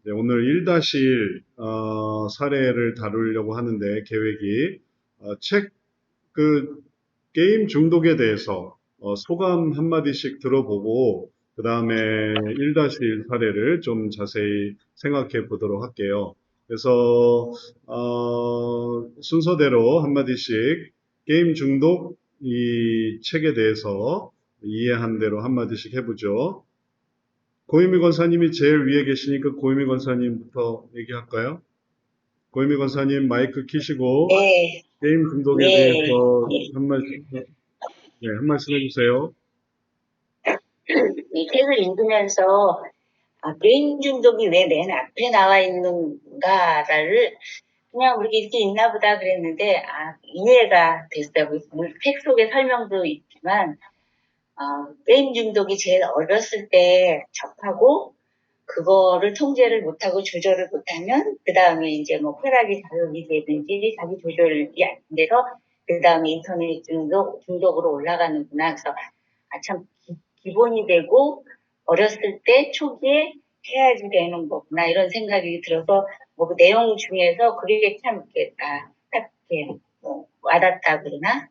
네, 오늘 1-1 사례를 다루려고 하는데 계획이 책 그 게임 중독에 대해서 소감 한마디씩 들어보고 그 다음에 1-1 사례를 좀 자세히 생각해 보도록 할게요. 그래서 순서대로 한마디씩 게임 중독 이 책에 대해서 이해한 대로 한마디씩 해보죠. 고유미 권사님이 제일 위에 계시니까 고유미 권사님부터 얘기할까요? 고유미 권사님 마이크 키시고 네, 게임 중독에 예, 대해서 예. 한 말씀, 네, 한 말씀 해주세요. 이 책을 읽으면서 게임 중독이 왜 맨 앞에 나와 있는가를 그냥 우리 이렇게 읽나 보다 그랬는데 이해가 됐어요. 책 속에 설명도 있지만 게임 중독이 제일 어렸을 때 접하고 그거를 통제를 못하고 조절을 못하면 그 다음에 이제 뭐 쾌락이 자극이 되든지 자기 조절이 안 돼서 그 다음에 인터넷 중독으로 올라가는구나. 그래서 참 기본이 되고 어렸을 때 초기에 해야지 되는 거구나 이런 생각이 들어서 뭐 그 내용 중에서 그게 참 이렇게 딱 이렇게 뭐 와닿다 그러나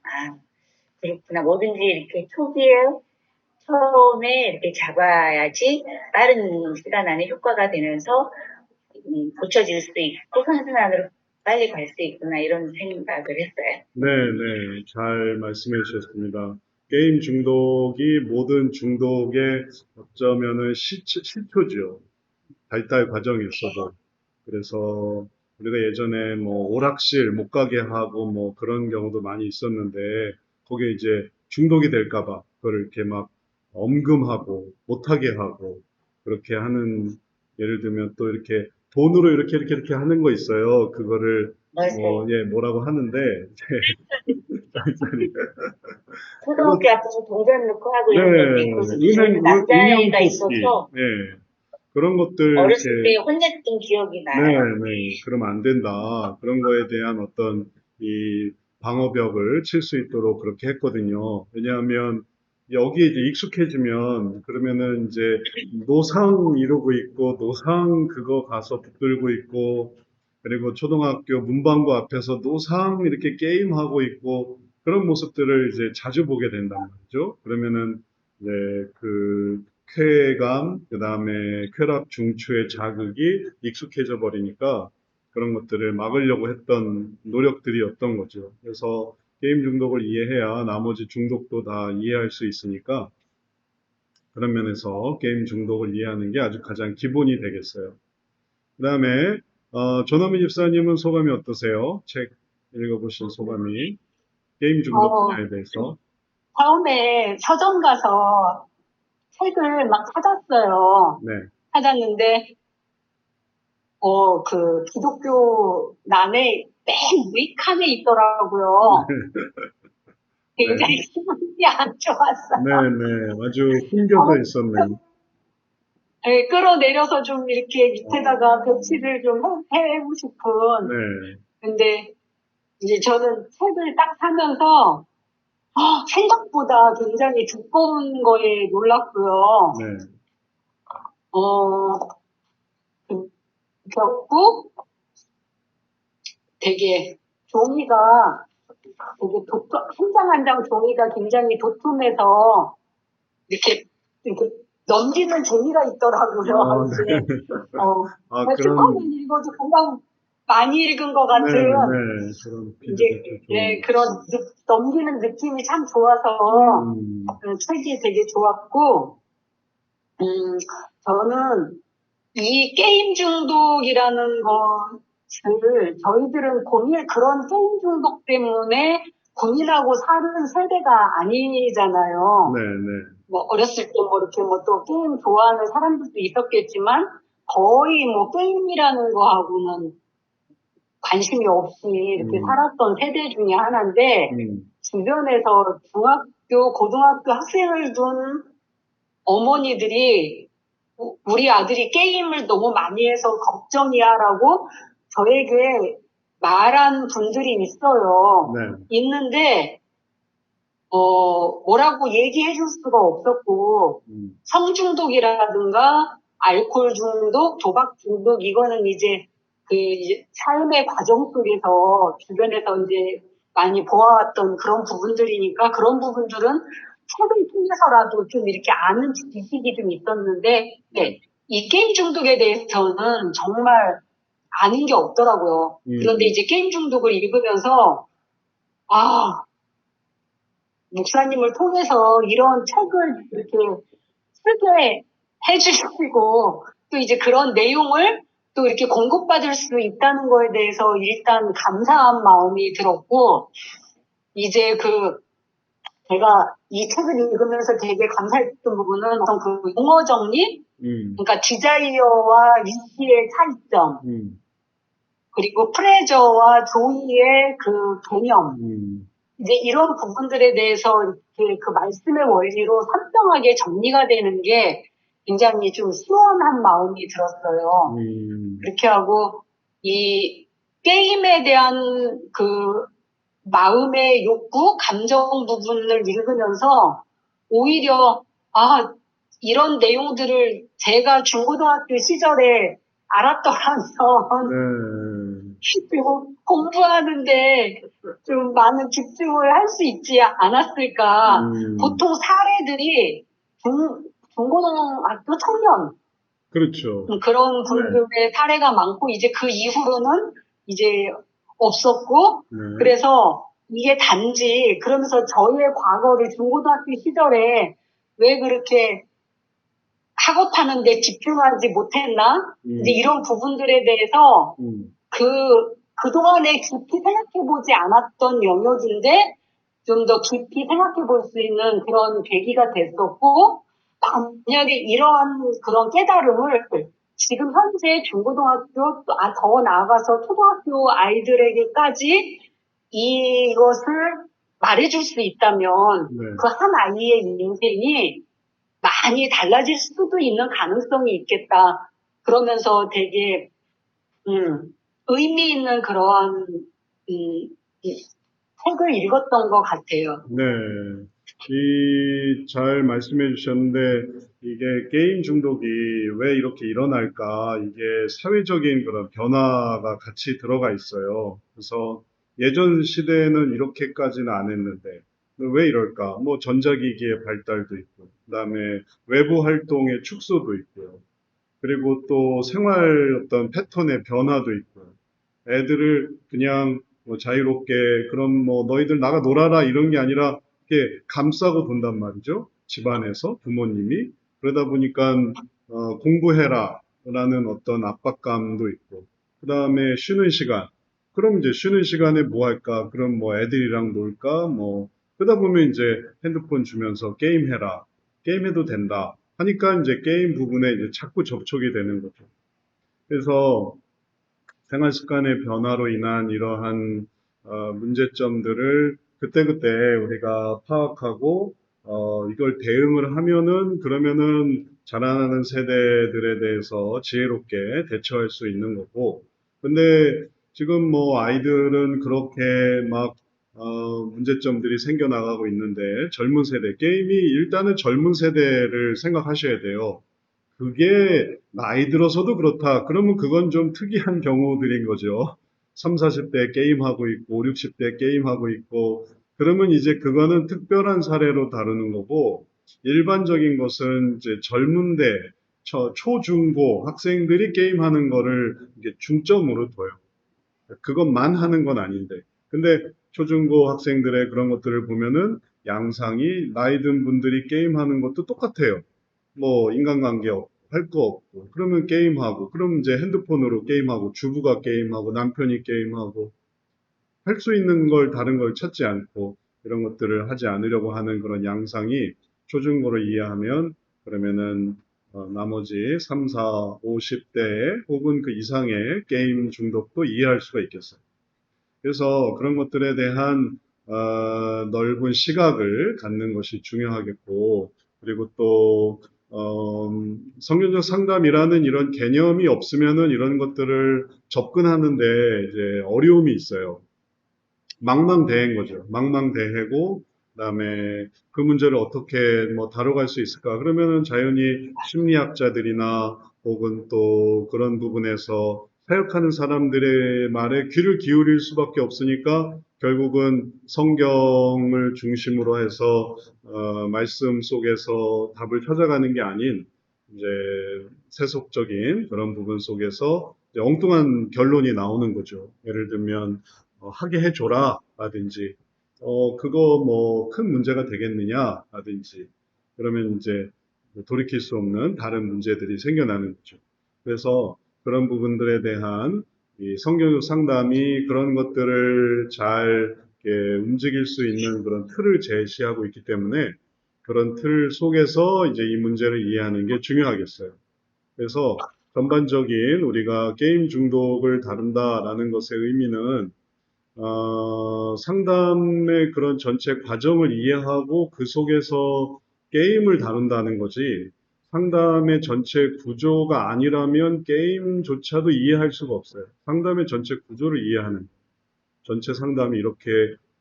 그렇구나 뭐든지 이렇게 초기에 처음에 이렇게 잡아야지 빠른 시간 안에 효과가 되면서 고쳐질 수 있고 선순환으로 빨리 갈 수 있구나 이런 생각을 했어요. 네, 네, 잘 말씀해 주셨습니다. 게임 중독이 모든 중독의 어쩌면은 시초죠. 발달 과정이 있어도. 그래서 우리가 예전에 뭐 오락실 못 가게 하고 뭐 그런 경우도 많이 있었는데 거기에 이제 중독이 될까 봐 그걸 이렇게 막 엄금하고 못하게 하고 그렇게 하는 예를 들면 또 이렇게 돈으로 이렇게 하는 거 있어요. 그거를 맞아요. 예, 뭐라고 하는데 짤짤이. 그거 초등학교 앞에서 동전 넣고 하고 네, 이런 것도 있거든요. 저희는 인형 남자애가 뽑기. 있어서 네, 그런 것들 어렸을 때 이렇게 혼냈던 기억이 네, 나요. 네, 그러면 안 된다. 그런 거에 대한 어떤 이 방어벽을 칠 수 있도록 그렇게 했거든요. 왜냐하면 여기에 이제 익숙해지면 그러면은 이제 노상 이루고 있고 노상 그거 가서 붙들고 있고 그리고 초등학교 문방구 앞에서 노상 이렇게 게임하고 있고 그런 모습들을 이제 자주 보게 된단 말이죠. 그러면은 이제 그 쾌감, 그 다음에 쾌락 중추의 자극이 익숙해져 버리니까 그런 것들을 막으려고 했던 노력들이었던 거죠. 그래서 게임 중독을 이해해야 나머지 중독도 다 이해할 수 있으니까 그런 면에서 게임 중독을 이해하는 게 아주 가장 기본이 되겠어요. 그 다음에 조노미 집사님은 소감이 어떠세요? 책 읽어보신 소감이 게임 중독 어, 분야에 대해서. 처음에 서점 가서 책을 막 찾았어요. 네. 찾았는데, 그 기독교 난에 맨 윗칸에 있더라고요. 네. 굉장히 기분이 안 좋았어요. 네네. 아주 숨겨져 있었네요. 끌어내려서 좀 이렇게 밑에다가 어, 배치를 좀 해보고 싶은. 네. 근데 이제 저는 책을 딱 사면서 생각보다 굉장히 두꺼운 거에 놀랐고요. 네. 어, 겪고 되게 종이가 되게 한 장 한 장 종이가 굉장히 도톰해서 이렇게 넘기는 재미가 있더라고요. 이제, 네. 처음에 그런, 읽어도 금방 많이 읽은 것 네, 같은 그런 이제, 피드백도 좋은. 그런 넘기는 느낌이 참 좋아서 음, 책이 되게 좋았고, 저는 이 게임 중독이라는 것을 저희들은 그런 게임 중독 때문에 고민하고 사는 세대가 네, 아니잖아요. 네. 뭐 어렸을 때 뭐 이렇게 뭐 또 게임 좋아하는 사람들도 있었겠지만 거의 뭐 게임이라는 거하고는 관심이 없이 이렇게 음, 살았던 세대 중에 하나인데 음, 주변에서 중학교, 고등학교 학생을 둔 어머니들이 우리 아들이 게임을 너무 많이 해서 걱정이야라고 저에게 말한 분들이 있어요. 네, 있는데, 뭐라고 얘기해 줄 수가 없었고, 음, 성중독이라든가, 알코올 중독, 도박 중독, 이거는 이제 이제 삶의 과정 속에서 주변에서 이제 많이 보아왔던 그런 부분들이니까 그런 부분들은 책을 통해서라도 좀 이렇게 아는 지식이 좀 있었는데, 네, 이 게임 중독에 대해서는 정말 아는 게 없더라고요. 그런데 이제 게임 중독을 읽으면서, 아, 목사님을 통해서 이런 책을 이렇게 쓰게 해주시고, 또 이제 그런 내용을 또 이렇게 공급받을 수 있다는 거에 대해서 일단 감사한 마음이 들었고, 이제 제가 이 책을 읽으면서 되게 감사했던 부분은 어떤 그 용어 정리? 그러니까 디자이어와 위시의 차이점, 그리고 프레저와 조이의 그 개념, 이제 이런 부분들에 대해서 이렇게 그 말씀의 원리로 선명하게 정리가 되는 게 굉장히 좀 시원한 마음이 들었어요. 그렇게 하고 이 게임에 대한 그 마음의 욕구, 감정 부분을 읽으면서 오히려 이런 내용들을 제가 중고등학교 시절에 알았더라면 그리고 공부하는데 좀 많은 집중을 할 수 있지 않았을까. 보통 사례들이 중고등학교 청년 그렇죠. 그런 분들의 사례가 많고 이제 그 이후로는 이제 없었고 그래서 이게 단지 그러면서 저희의 과거를 중고등학교 시절에 왜 그렇게 학업하는데 집중하지 못했나? 이제 이런 부분들에 대해서 그동안에 깊이 생각해보지 않았던 영역인데 좀 더 깊이 생각해볼 수 있는 그런 계기가 됐었고, 만약에 이러한 그런 깨달음을 지금 현재 중고등학교, 더 나아가서 초등학교 아이들에게까지 이것을 말해줄 수 있다면 그 한 아이의 인생이 많이 달라질 수도 있는 가능성이 있겠다. 그러면서 되게 의미 있는 그러한 책을 읽었던 것 같아요. 네. 잘 말씀해 주셨는데, 이게 게임 중독이 왜 이렇게 일어날까? 이게 사회적인 그런 변화가 같이 들어가 있어요. 그래서 예전 시대에는 이렇게까지는 안 했는데, 왜 이럴까? 뭐 전자기기의 발달도 있고, 그다음에 외부 활동의 축소도 있고요. 그리고 또 생활 어떤 패턴의 변화도 있고요. 애들을 그냥 뭐 자유롭게 그럼 뭐 너희들 나가 놀아라 이런 게 아니라 이렇게 감싸고 돈단 말이죠. 집안에서 부모님이. 그러다 보니까 공부해라 라는 어떤 압박감도 있고 그다음에 쉬는 시간. 그럼 이제 쉬는 시간에 뭐 할까? 그럼 뭐 애들이랑 놀까? 뭐 그러다 보면 이제 핸드폰 주면서 게임해라. 게임해도 된다. 하니까 이제 게임 부분에 이제 자꾸 접촉이 되는 거죠. 그래서 생활 습관의 변화로 인한 이러한 문제점들을 그때그때 우리가 파악하고 이걸 대응을 하면은 그러면은 자라나는 세대들에 대해서 지혜롭게 대처할 수 있는 거고 근데 지금 뭐 아이들은 그렇게 막 문제점들이 생겨나가고 있는데 젊은 세대 게임이 일단은 젊은 세대를 생각하셔야 돼요. 그게 나이 들어서도 그렇다. 그러면 그건 좀 특이한 경우들인 거죠. 3, 40대 게임하고 있고, 5, 60대 게임하고 있고, 그러면 이제 그거는 특별한 사례로 다루는 거고, 일반적인 것은 이제 젊은데, 초중고 학생들이 게임하는 거를 이게 중점으로 둬요. 그것만 하는 건 아닌데. 근데 초중고 학생들의 그런 것들을 보면은 양상이 나이 든 분들이 게임하는 것도 똑같아요. 뭐 인간관계 할 거 없고 그러면 게임하고 그러면 이제 핸드폰으로 게임하고 주부가 게임하고 남편이 게임하고 할 수 있는 걸 다른 걸 찾지 않고 이런 것들을 하지 않으려고 하는 그런 양상이 초중고로 이해하면 그러면은 나머지 3, 4, 50대 혹은 그 이상의 게임 중독도 이해할 수가 있겠어요. 그래서 그런 것들에 대한 넓은 시각을 갖는 것이 중요하겠고 그리고 또 성경적 상담이라는 이런 개념이 없으면은 이런 것들을 접근하는데 이제 어려움이 있어요. 망망대해인 거죠. 망망대해고 그다음에 그 문제를 어떻게 뭐 다뤄갈 수 있을까? 그러면은 자연히 심리학자들이나 혹은 또 그런 부분에서 사역하는 사람들의 말에 귀를 기울일 수밖에 없으니까 결국은 성경을 중심으로 해서 말씀 속에서 답을 찾아가는 게 아닌 이제 세속적인 그런 부분 속에서 이제 엉뚱한 결론이 나오는 거죠. 예를 들면 하게 해줘라 라든지 그거 뭐 큰 문제가 되겠느냐 라든지 그러면 이제 돌이킬 수 없는 다른 문제들이 생겨나는 거죠. 그래서 그런 부분들에 대한 이 성경적 상담이 그런 것들을 잘 이렇게 움직일 수 있는 그런 틀을 제시하고 있기 때문에 그런 틀 속에서 이제 이 문제를 이해하는 게 중요하겠어요. 그래서 전반적인 우리가 게임 중독을 다룬다라는 것의 의미는 상담의 그런 전체 과정을 이해하고 그 속에서 게임을 다룬다는 거지, 상담의 전체 구조가 아니라면 게임조차도 이해할 수가 없어요. 상담의 전체 구조를 이해하는, 전체 상담이 이렇게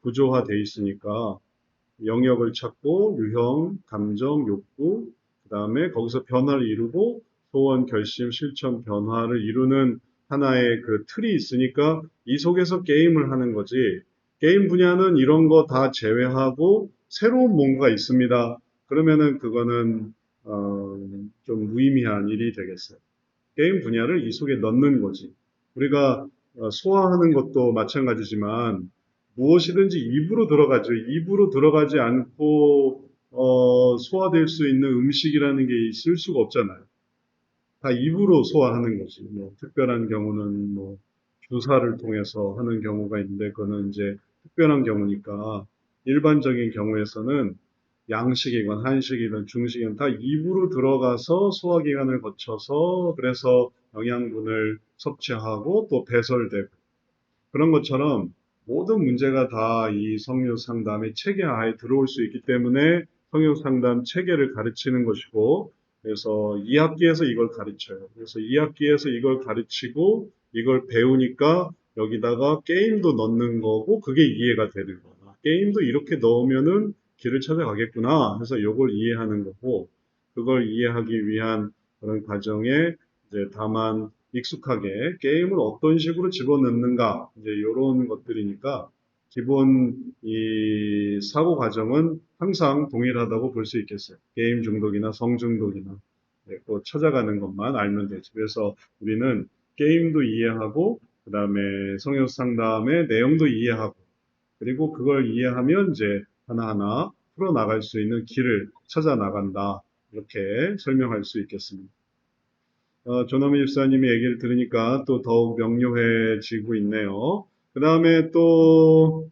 구조화돼 있으니까 영역을 찾고 유형, 감정, 욕구, 그 다음에 거기서 변화를 이루고 소원, 결심, 실천, 변화를 이루는 하나의 그 틀이 있으니까 이 속에서 게임을 하는 거지. 게임 분야는 이런 거 다 제외하고 새로운 뭔가가 있습니다. 그러면은 그거는 좀 무의미한 일이 되겠어요. 게임 분야를 이 속에 넣는 거지. 우리가 소화하는 것도 마찬가지지만 무엇이든지 입으로 들어가죠. 입으로 들어가지 않고 소화될 수 있는 음식이라는 게 있을 수가 없잖아요. 다 입으로 소화하는 거지. 뭐 특별한 경우는 뭐 주사를 통해서 하는 경우가 있는데 그거는 이제 특별한 경우니까 일반적인 경우에서는 양식이건 한식이건 중식이건 다 입으로 들어가서 소화기관을 거쳐서 그래서 영양분을 섭취하고 또 배설되고 그런 것처럼 모든 문제가 다 이 성료 상담의 체계 하에 들어올 수 있기 때문에 성료 상담 체계를 가르치는 것이고 그래서 2학기에서 이걸 가르쳐요. 그래서 2학기에서 이걸 가르치고 이걸 배우니까 여기다가 게임도 넣는 거고 그게 이해가 되는 거야. 게임도 이렇게 넣으면은 길을 찾아가겠구나 해서 이걸 이해하는 거고 그걸 이해하기 위한 그런 과정에 이제 다만 익숙하게 게임을 어떤 식으로 집어넣는가 이제 이런 것들이니까 기본 이 사고 과정은 항상 동일하다고 볼 수 있겠어요. 게임 중독이나 성 중독이나 네, 그 찾아가는 것만 알면 되죠. 그래서 우리는 게임도 이해하고 그다음에 성역 상담의 내용도 이해하고 그리고 그걸 이해하면 이제 하나하나 풀어나갈 수 있는 길을 찾아 나간다. 이렇게 설명할 수 있겠습니다. 조남희 집사님의 얘기를 들으니까 또 더욱 명료해지고 있네요. 그 다음에 또,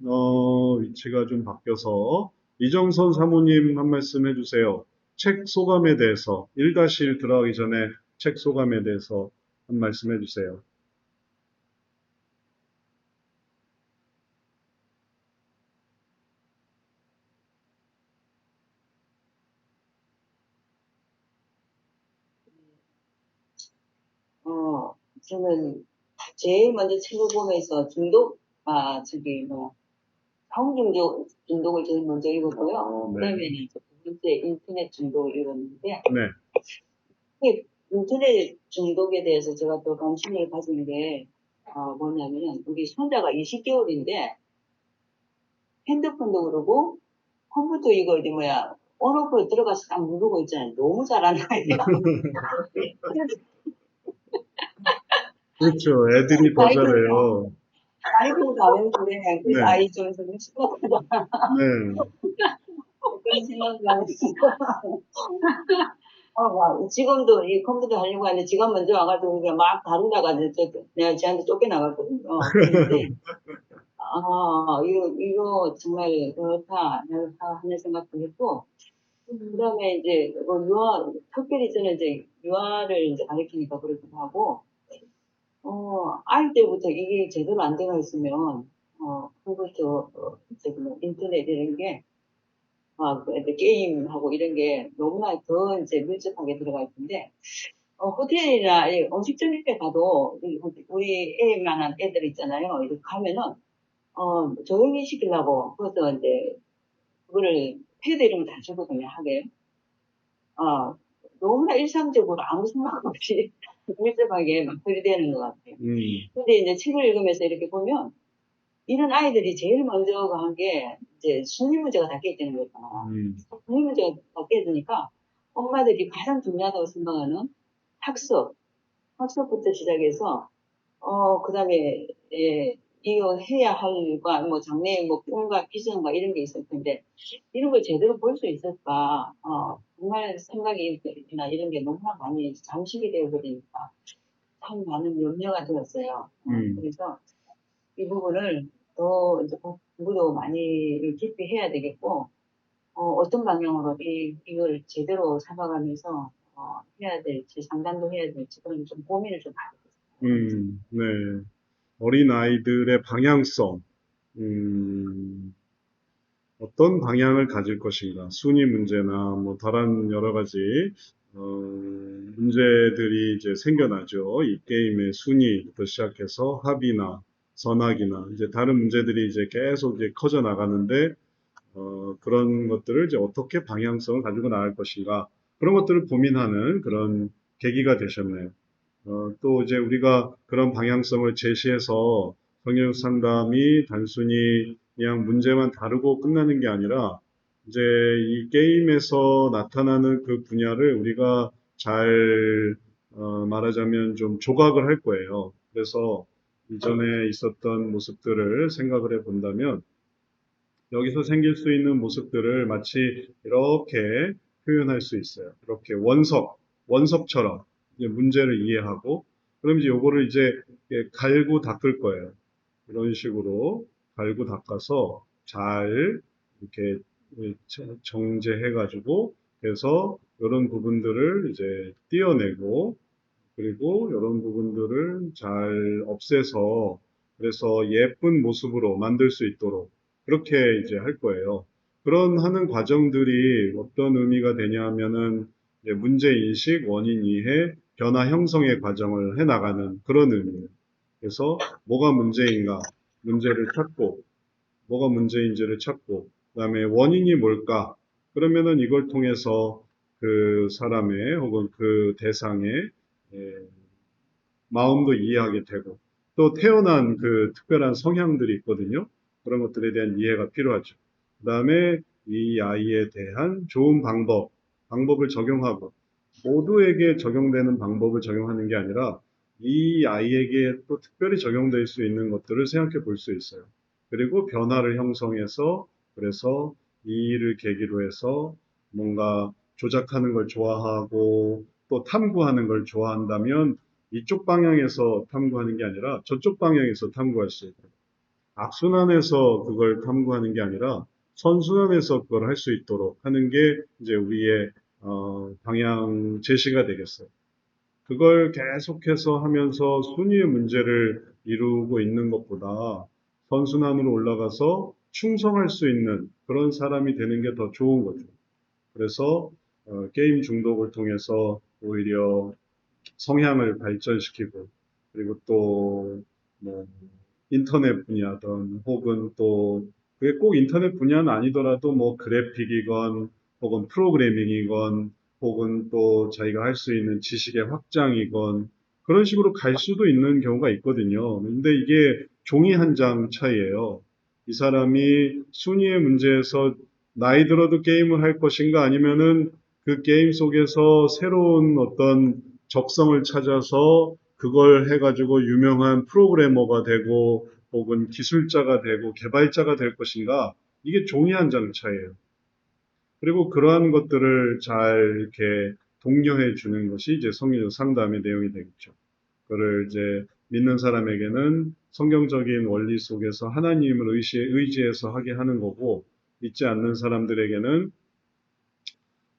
위치가 좀 바뀌어서 이정선 사모님 한 말씀 해주세요. 책 소감에 대해서, 1-1 들어가기 전에 책 소감에 대해서 한 말씀 해주세요. 저는 제일 먼저 책을 보면서 중독을 제일 먼저 읽었고요. 네. 그다음에 이제 두 번째 인터넷 중독을 읽었는데, 네. 이 인터넷 중독에 대해서 제가 또 관심을 가진 게, 뭐냐면, 우리 손자가 20개월인데, 핸드폰도 그러고, 컴퓨터 이거 어디 뭐야, 온오프로 들어가서 딱 누르고 있잖아요. 너무 잘하는 거예요. 그렇죠. 애들이 더 아이들, 잘해요. 아이들 가는데, 그래서 네. 아이 좀 심각하다. 네. 그런 생각이 나서. 지금도 이 컴퓨터 하려고 하는데, 지가 먼저 와가지고, 그냥 막 다루다가, 내가 쟤한테 쫓겨나갔거든요. 그런데, 이거 정말 그렇다, 하는 생각도 했고, 그 다음에 이제, 특별히 저는 이제 유아를 이제 가르치니까 그렇기도 하고, 아이 때부터 이게 제대로 안 되어 있으면, 컴퓨터, 인터넷 이런 게, 그 게임하고 이런 게 너무나 더 이제 밀접하게 들어가 있는데, 호텔이나 이 음식점 이렇게 가도, 우리 애만한 애들 있잖아요. 이렇게 가면은, 조용히 시키려고, 그래서 이제, 그거를 패드 이런 거 다 주거든요, 하게. 어, 너무나 일상적으로 아무 생각 없이 밀접하게 막 들이대는 것 같아요. 근데 이제 책을 읽으면서 이렇게 보면 이런 아이들이 제일 먼저 간 게 이제 심리 문제가 다 깨지는 거잖아. 심리 문제가 다 깨지니까 엄마들이 가장 중요하다고 생각하는 학습, 학습부터 시작해서 그다음에 이거 해야 할 거, 뭐 장래의 뭐 꿈과 비전과 이런 게 있을 텐데 이런 걸 제대로 볼 수 있을까? 정말 생각이나 이런 게 너무나 많이 잠식이 되어 버리니까 참 많은 염려가 들었어요. 그래서 이 부분을 더 이제 공부도 많이 깊이 해야 되겠고, 어떤 방향으로 이걸 제대로 잡아가면서 해야 될지, 상담도 해야 될지, 그런 좀 고민을 좀 하게 됐어요. 네. 어린아이들의 방향성, 음, 어떤 방향을 가질 것인가, 순위 문제나 뭐 다른 여러 가지 문제들이 이제 생겨나죠. 이 게임의 순위부터 시작해서 합이나 선악이나 이제 다른 문제들이 이제 계속 이제 커져 나가는데 그런 것들을 이제 어떻게 방향성을 가지고 나갈 것인가 그런 것들을 고민하는 그런 계기가 되셨네요. 또 이제 우리가 그런 방향성을 제시해서 성역 상담이 단순히 그냥 문제만 다루고 끝나는 게 아니라 이제 이 게임에서 나타나는 그 분야를 우리가 잘 말하자면 좀 조각을 할 거예요. 그래서 이전에 있었던 모습들을 생각을 해 본다면 여기서 생길 수 있는 모습들을 마치 이렇게 표현할 수 있어요. 이렇게 원석처럼 이제 문제를 이해하고, 그럼 이제 요거를 이제 갈고 닦을 거예요. 이런 식으로 갈고 닦아서 잘 이렇게 정제해가지고, 그래서 이런 부분들을 이제 띄어내고, 그리고 이런 부분들을 잘 없애서 그래서 예쁜 모습으로 만들 수 있도록 그렇게 이제 할 거예요. 그런 하는 과정들이 어떤 의미가 되냐 하면은 이제 문제 인식, 원인 이해, 변화 형성의 과정을 해 나가는 그런 의미예요. 그래서 뭐가 문제인가? 문제를 찾고, 뭐가 문제인지를 찾고, 그다음에 원인이 뭘까? 그러면은 이걸 통해서 그 사람의 혹은 그 대상의 예, 마음도 이해하게 되고 또 태어난 그 특별한 성향들이 있거든요. 그런 것들에 대한 이해가 필요하죠. 그 다음에 이 아이에 대한 좋은 방법을 적용하고 모두에게 적용되는 방법을 적용하는 게 아니라 이 아이에게 또 특별히 적용될 수 있는 것들을 생각해 볼 수 있어요. 그리고 변화를 형성해서 그래서 이 일을 계기로 해서 뭔가 조작하는 걸 좋아하고 또 탐구하는 걸 좋아한다면 이쪽 방향에서 탐구하는 게 아니라 저쪽 방향에서 탐구할 수 있고 악순환에서 그걸 탐구하는 게 아니라 선순환에서 그걸 할 수 있도록 하는 게 이제 우리의 방향 제시가 되겠어요. 그걸 계속해서 하면서 순위의 문제를 이루고 있는 것보다 선순환으로 올라가서 충성할 수 있는 그런 사람이 되는 게 더 좋은 거죠. 그래서 게임 중독을 통해서 오히려 성향을 발전시키고 그리고 또 뭐 인터넷 분야든 혹은 또 그게 꼭 인터넷 분야는 아니더라도 뭐 그래픽이건 혹은 프로그래밍이건 혹은 또 자기가 할 수 있는 지식의 확장이건 그런 식으로 갈 수도 있는 경우가 있거든요. 근데 이게 종이 한 장 차이예요. 이 사람이 순위의 문제에서 나이 들어도 게임을 할 것인가 아니면은 그 게임 속에서 새로운 어떤 적성을 찾아서 그걸 해가지고 유명한 프로그래머가 되고 혹은 기술자가 되고 개발자가 될 것인가 이게 종이 한 장 차이예요. 그리고 그러한 것들을 잘 이렇게 독려해 주는 것이 이제 성경 상담의 내용이 되겠죠. 그를 이제 믿는 사람에게는 성경적인 원리 속에서 하나님을 의지해서 하게 하는 거고 믿지 않는 사람들에게는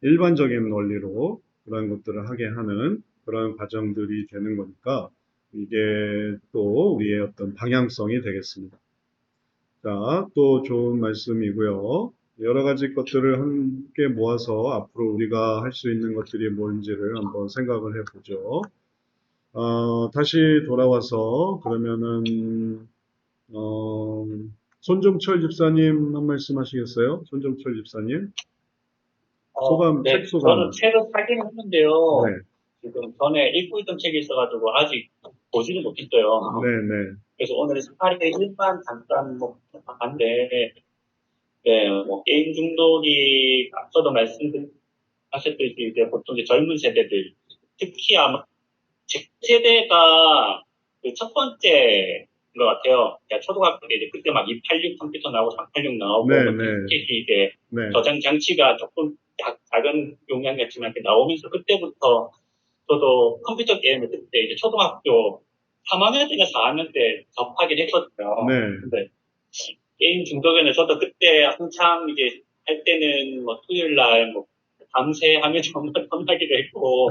일반적인 원리로 그런 것들을 하게 하는 그런 과정들이 되는 거니까 이게 또 우리의 어떤 방향성이 되겠습니다. 자, 또 좋은 말씀이고요. 여러 가지 것들을 함께 모아서 앞으로 우리가 할 수 있는 것들이 뭔지를 한번 생각을 해보죠. 다시 돌아와서 그러면은 어, 손정철 집사님 한 말씀 하시겠어요? 손정철 집사님. 소감, 네, 책 소감. 저는 책을 사긴 했는데요. 네, 지금 전에 읽고 있던 책이 있어가지고 아직 보지는 못했어요. 네, 네, 그래서 오늘 스파리의 일반 잠깐 뭐 봤는데, 네, 뭐 게임 중독이 앞서도 말씀하셨듯이 이제 보통 이제 젊은 세대들, 특히 아마 제 세대가 그 첫 번째 것 같아요. 제가 초등학교 때 이제 그때 막 286 컴퓨터 나오고 386 나오고 네, 뭐 네, 디스켓이 이제 네, 저장 장치가 조금 작은 용량이었지만 이렇게 나오면서 그때부터 저도 컴퓨터 게임을 그때 이제 초등학교 3학년 때인가 4학년 때 접하긴 했거든요. 네, 근데 게임 중독에는 저도 그때 한창 이제 할 때는 뭐 토요일 날뭐 밤새 하면 정말 혼나기도 했고,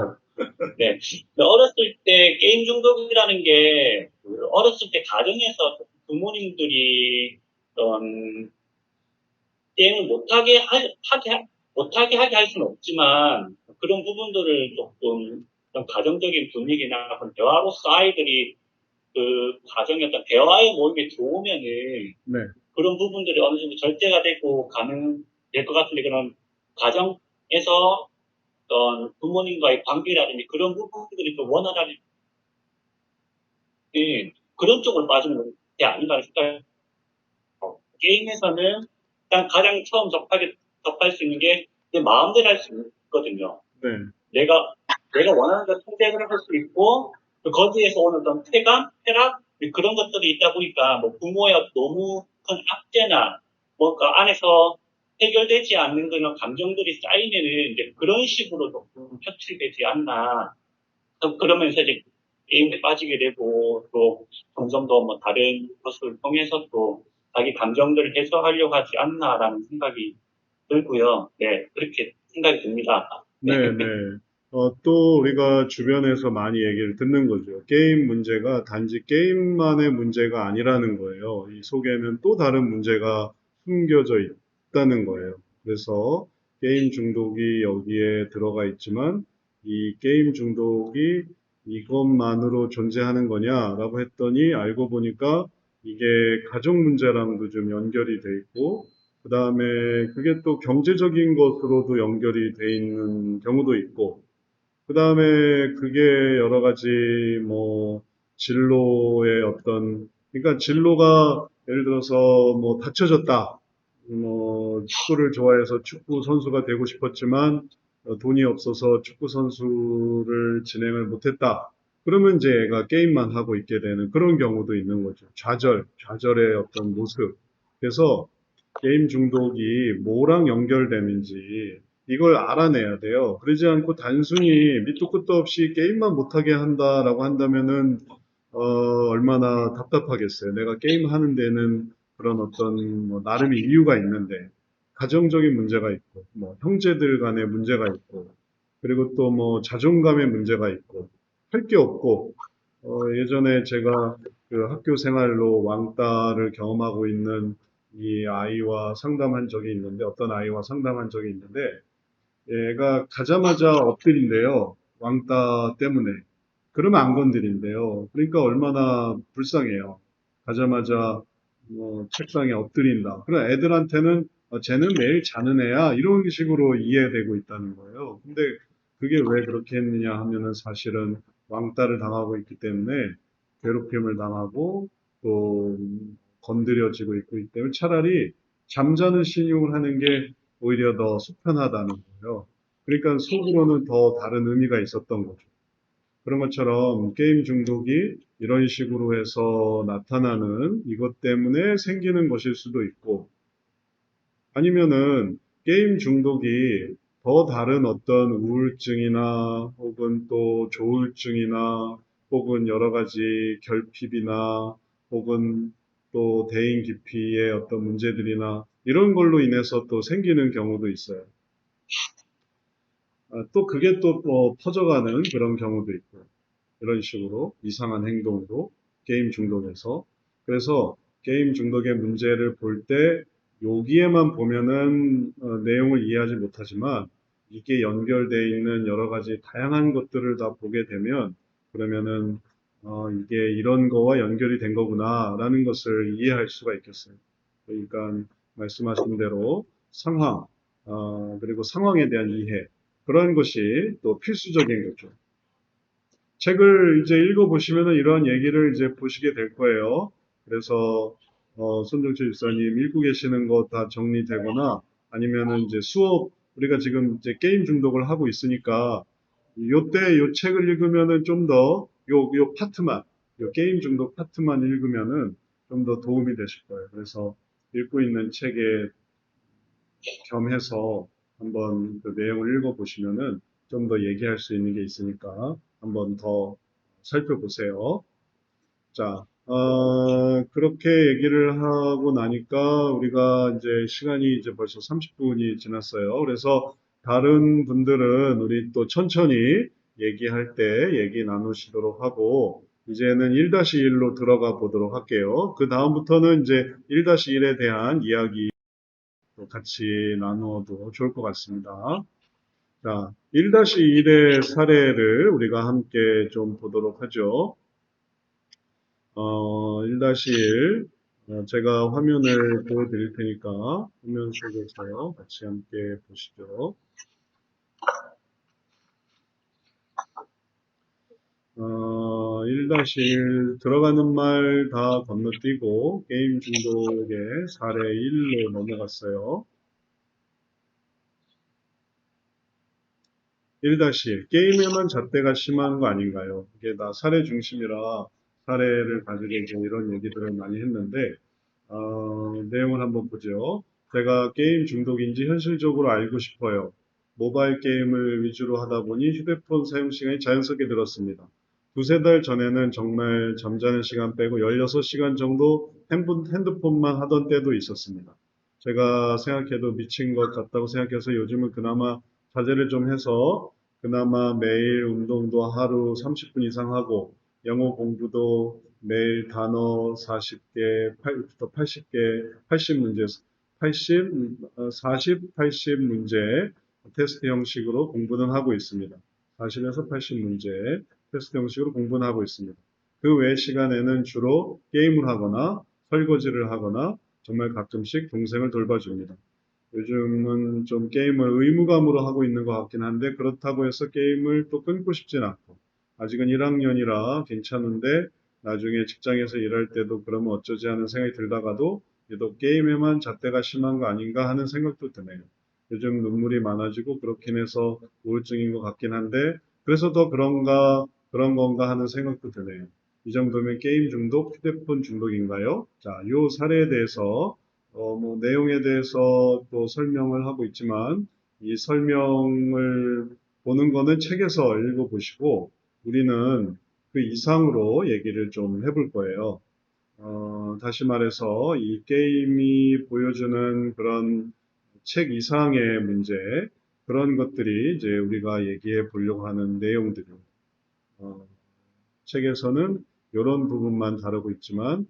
네. 근데 어렸을 때 게임 중독이라는 게 어렸을 때 가정에서 부모님들이 어떤 게임을 못하게 하게 할 수는 없지만 그런 부분들을 조금 어떤 가정적인 분위기나 그런 대화로서 아이들이 그 가정의 어떤 대화의 모임에 들어오면은 네, 그런 부분들이 어느 정도 절제가 되고 될 것 같은데 그런 가정에서 어떤 부모님과의 관계라든지 그런 부분들이 좀 원활하게 그런 쪽으로 빠지는 게 아닌가 싶어요. 게임에서는 일단 가장 처음 접할 수 있는 게 내 마음대로 할 수 있거든요. 네, 내가 원하는 걸 선택을 할 수 있고, 거기에서 오는 어떤 쾌락, 그런 것들이 있다 보니까, 뭐, 부모의 너무 큰 압제나, 뭔가 안에서 해결되지 않는 그런 감정들이 쌓이면은, 이제 그런 식으로 조금 표출되지 않나. 그러면서 이제 게임에 빠지게 되고, 또, 점점 더 뭐, 다른 것을 통해서 또, 자기 감정들을 해소하려고 하지 않나라는 생각이 들고요. 네, 그렇게 생각이 듭니다. 네, 네. 또 우리가 주변에서 많이 얘기를 듣는 거죠. 게임 문제가 단지 게임만의 문제가 아니라는 거예요. 이 속에는 또 다른 문제가 숨겨져 있다는 거예요. 그래서 게임 중독이 여기에 들어가 있지만 이 게임 중독이 이것만으로 존재하는 거냐라고 했더니 알고 보니까 이게 가족 문제랑도 좀 연결이 돼 있고 그 다음에 그게 또 경제적인 것으로도 연결이 돼 있는 경우도 있고, 그 다음에 그게 여러 가지 뭐 진로의 어떤, 그러니까 진로가 예를 들어서 뭐 다쳐졌다. 뭐 축구를 좋아해서 축구 선수가 되고 싶었지만 돈이 없어서 축구 선수를 진행을 못했다. 그러면 이제 얘가 게임만 하고 있게 되는 그런 경우도 있는 거죠. 좌절의 어떤 모습. 그래서 게임 중독이 뭐랑 연결되는지 이걸 알아내야 돼요. 그러지 않고 단순히 밑도 끝도 없이 게임만 못하게 한다라고 한다면은 얼마나 답답하겠어요. 내가 게임 하는 데는 그런 어떤 뭐 나름의 이유가 있는데 가정적인 문제가 있고 뭐 형제들 간의 문제가 있고 그리고 또 뭐 자존감의 문제가 있고 할 게 없고 예전에 제가 그 학교 생활로 왕따를 경험하고 있는 이 아이와 상담한 적이 있는데 어떤 아이와 상담한 적이 있는데 얘가 가자마자 엎드린대요. 왕따 때문에. 그러면 안 건드린대요. 그러니까 얼마나 불쌍해요. 가자마자 뭐 책상에 엎드린다. 그럼 애들한테는 쟤는 매일 자는 애야. 이런 식으로 이해되고 있다는 거예요. 근데 그게 왜 그렇게 했느냐 하면은 사실은 왕따를 당하고 있기 때문에 괴롭힘을 당하고 또 건드려지고 있기 때문에 차라리 잠자는 신용을 하는 게 오히려 더 속편하다는 거예요. 그러니까 속으로는 더 다른 의미가 있었던 거죠. 그런 것처럼 게임 중독이 이런 식으로 해서 나타나는 이것 때문에 생기는 것일 수도 있고, 아니면은 게임 중독이 더 다른 어떤 우울증이나 혹은 또 조울증이나 혹은 여러 가지 결핍이나 혹은 또 대인 기피의 어떤 문제들이나 이런 걸로 인해서 또 생기는 경우도 있어요. 또 그게 또 퍼져가는 그런 경우도 있고 이런 식으로 이상한 행동으로 게임 중독에서 그래서 게임 중독의 문제를 볼 때 여기에만 보면은 내용을 이해하지 못하지만 이게 연결되어 있는 여러 가지 다양한 것들을 다 보게 되면 그러면은 이게 이런 거와 연결이 된 거구나라는 것을 이해할 수가 있겠어요. 그러니까 말씀하신 대로 상황, 그리고 상황에 대한 이해, 그런 것이 또 필수적인 거죠. 책을 이제 읽어보시면은 이러한 얘기를 이제 보시게 될 거예요. 그래서, 손정철 집사님 읽고 계시는 거 다 정리되거나 아니면은 이제 수업, 우리가 지금 이제 게임 중독을 하고 있으니까 요때 요 책을 읽으면은 좀 더 요 파트만, 요 게임 중독 파트만 읽으면은 좀 더 도움이 되실 거예요. 그래서 읽고 있는 책에 겸해서 한번 그 내용을 읽어보시면은 좀 더 얘기할 수 있는 게 있으니까 한번 더 살펴보세요. 자, 그렇게 얘기를 하고 나니까 우리가 이제 시간이 이제 벌써 30분이 지났어요. 그래서 다른 분들은 우리 또 천천히 얘기할 때 얘기 나누시도록 하고, 이제는 1-1로 들어가 보도록 할게요. 그 다음부터는 이제 1-1에 대한 이야기 같이 나누어도 좋을 것 같습니다. 자, 1-1의 사례를 우리가 함께 좀 보도록 하죠. 1-1, 제가 화면을 보여드릴 테니까 화면 속에서 같이 함께 보시죠. 1-1 들어가는 말 다 건너뛰고 게임 중독의 사례 1로 넘어갔어요. 1-1 게임에만 잣대가 심한 거 아닌가요? 이게 다 사례 중심이라 사례를 가지고 이제 이런 얘기들을 많이 했는데 내용을 한번 보죠. 제가 게임 중독인지 현실적으로 알고 싶어요. 모바일 게임을 위주로 하다 보니 휴대폰 사용 시간이 자연스럽게 늘었습니다. 두세 달 전에는 정말 잠자는 시간 빼고 16시간 정도 핸드폰만 하던 때도 있었습니다. 제가 생각해도 미친 것 같다고 생각해서 요즘은 그나마 자제를 좀 해서 그나마 매일 운동도 하루 30분 이상 하고 영어 공부도 매일 단어 40개, 80개, 80문제, 80, 40, 80 문제 테스트 형식으로 공부는 하고 있습니다. 40에서 80문제 테스트 형식으로 공부는 하고 있습니다. 그 외 시간에는 주로 게임을 하거나 설거지를 하거나 정말 가끔씩 동생을 돌봐줍니다. 요즘은 좀 게임을 의무감으로 하고 있는 것 같긴 한데 그렇다고 해서 게임을 또 끊고 싶진 않고 아직은 1학년이라 괜찮은데 나중에 직장에서 일할 때도 그러면 어쩌지 하는 생각이 들다가도 유독 게임에만 잣대가 심한 거 아닌가 하는 생각도 드네요. 요즘 눈물이 많아지고 그렇긴 해서 우울증인 것 같긴 한데 그래서 더 그런 건가 하는 생각도 드네요. 이 정도면 게임 중독, 휴대폰 중독인가요? 자, 요 사례에 대해서 뭐 내용에 대해서 또 설명을 하고 있지만 이 설명을 보는 거는 책에서 읽어보시고 우리는 그 이상으로 얘기를 좀 해볼 거예요. 다시 말해서 이 게임이 보여주는 그런 책 이상의 문제, 그런 것들이 이제 우리가 얘기해 보려고 하는 내용들입니다. 책에서는 이런 부분만 다루고 있지만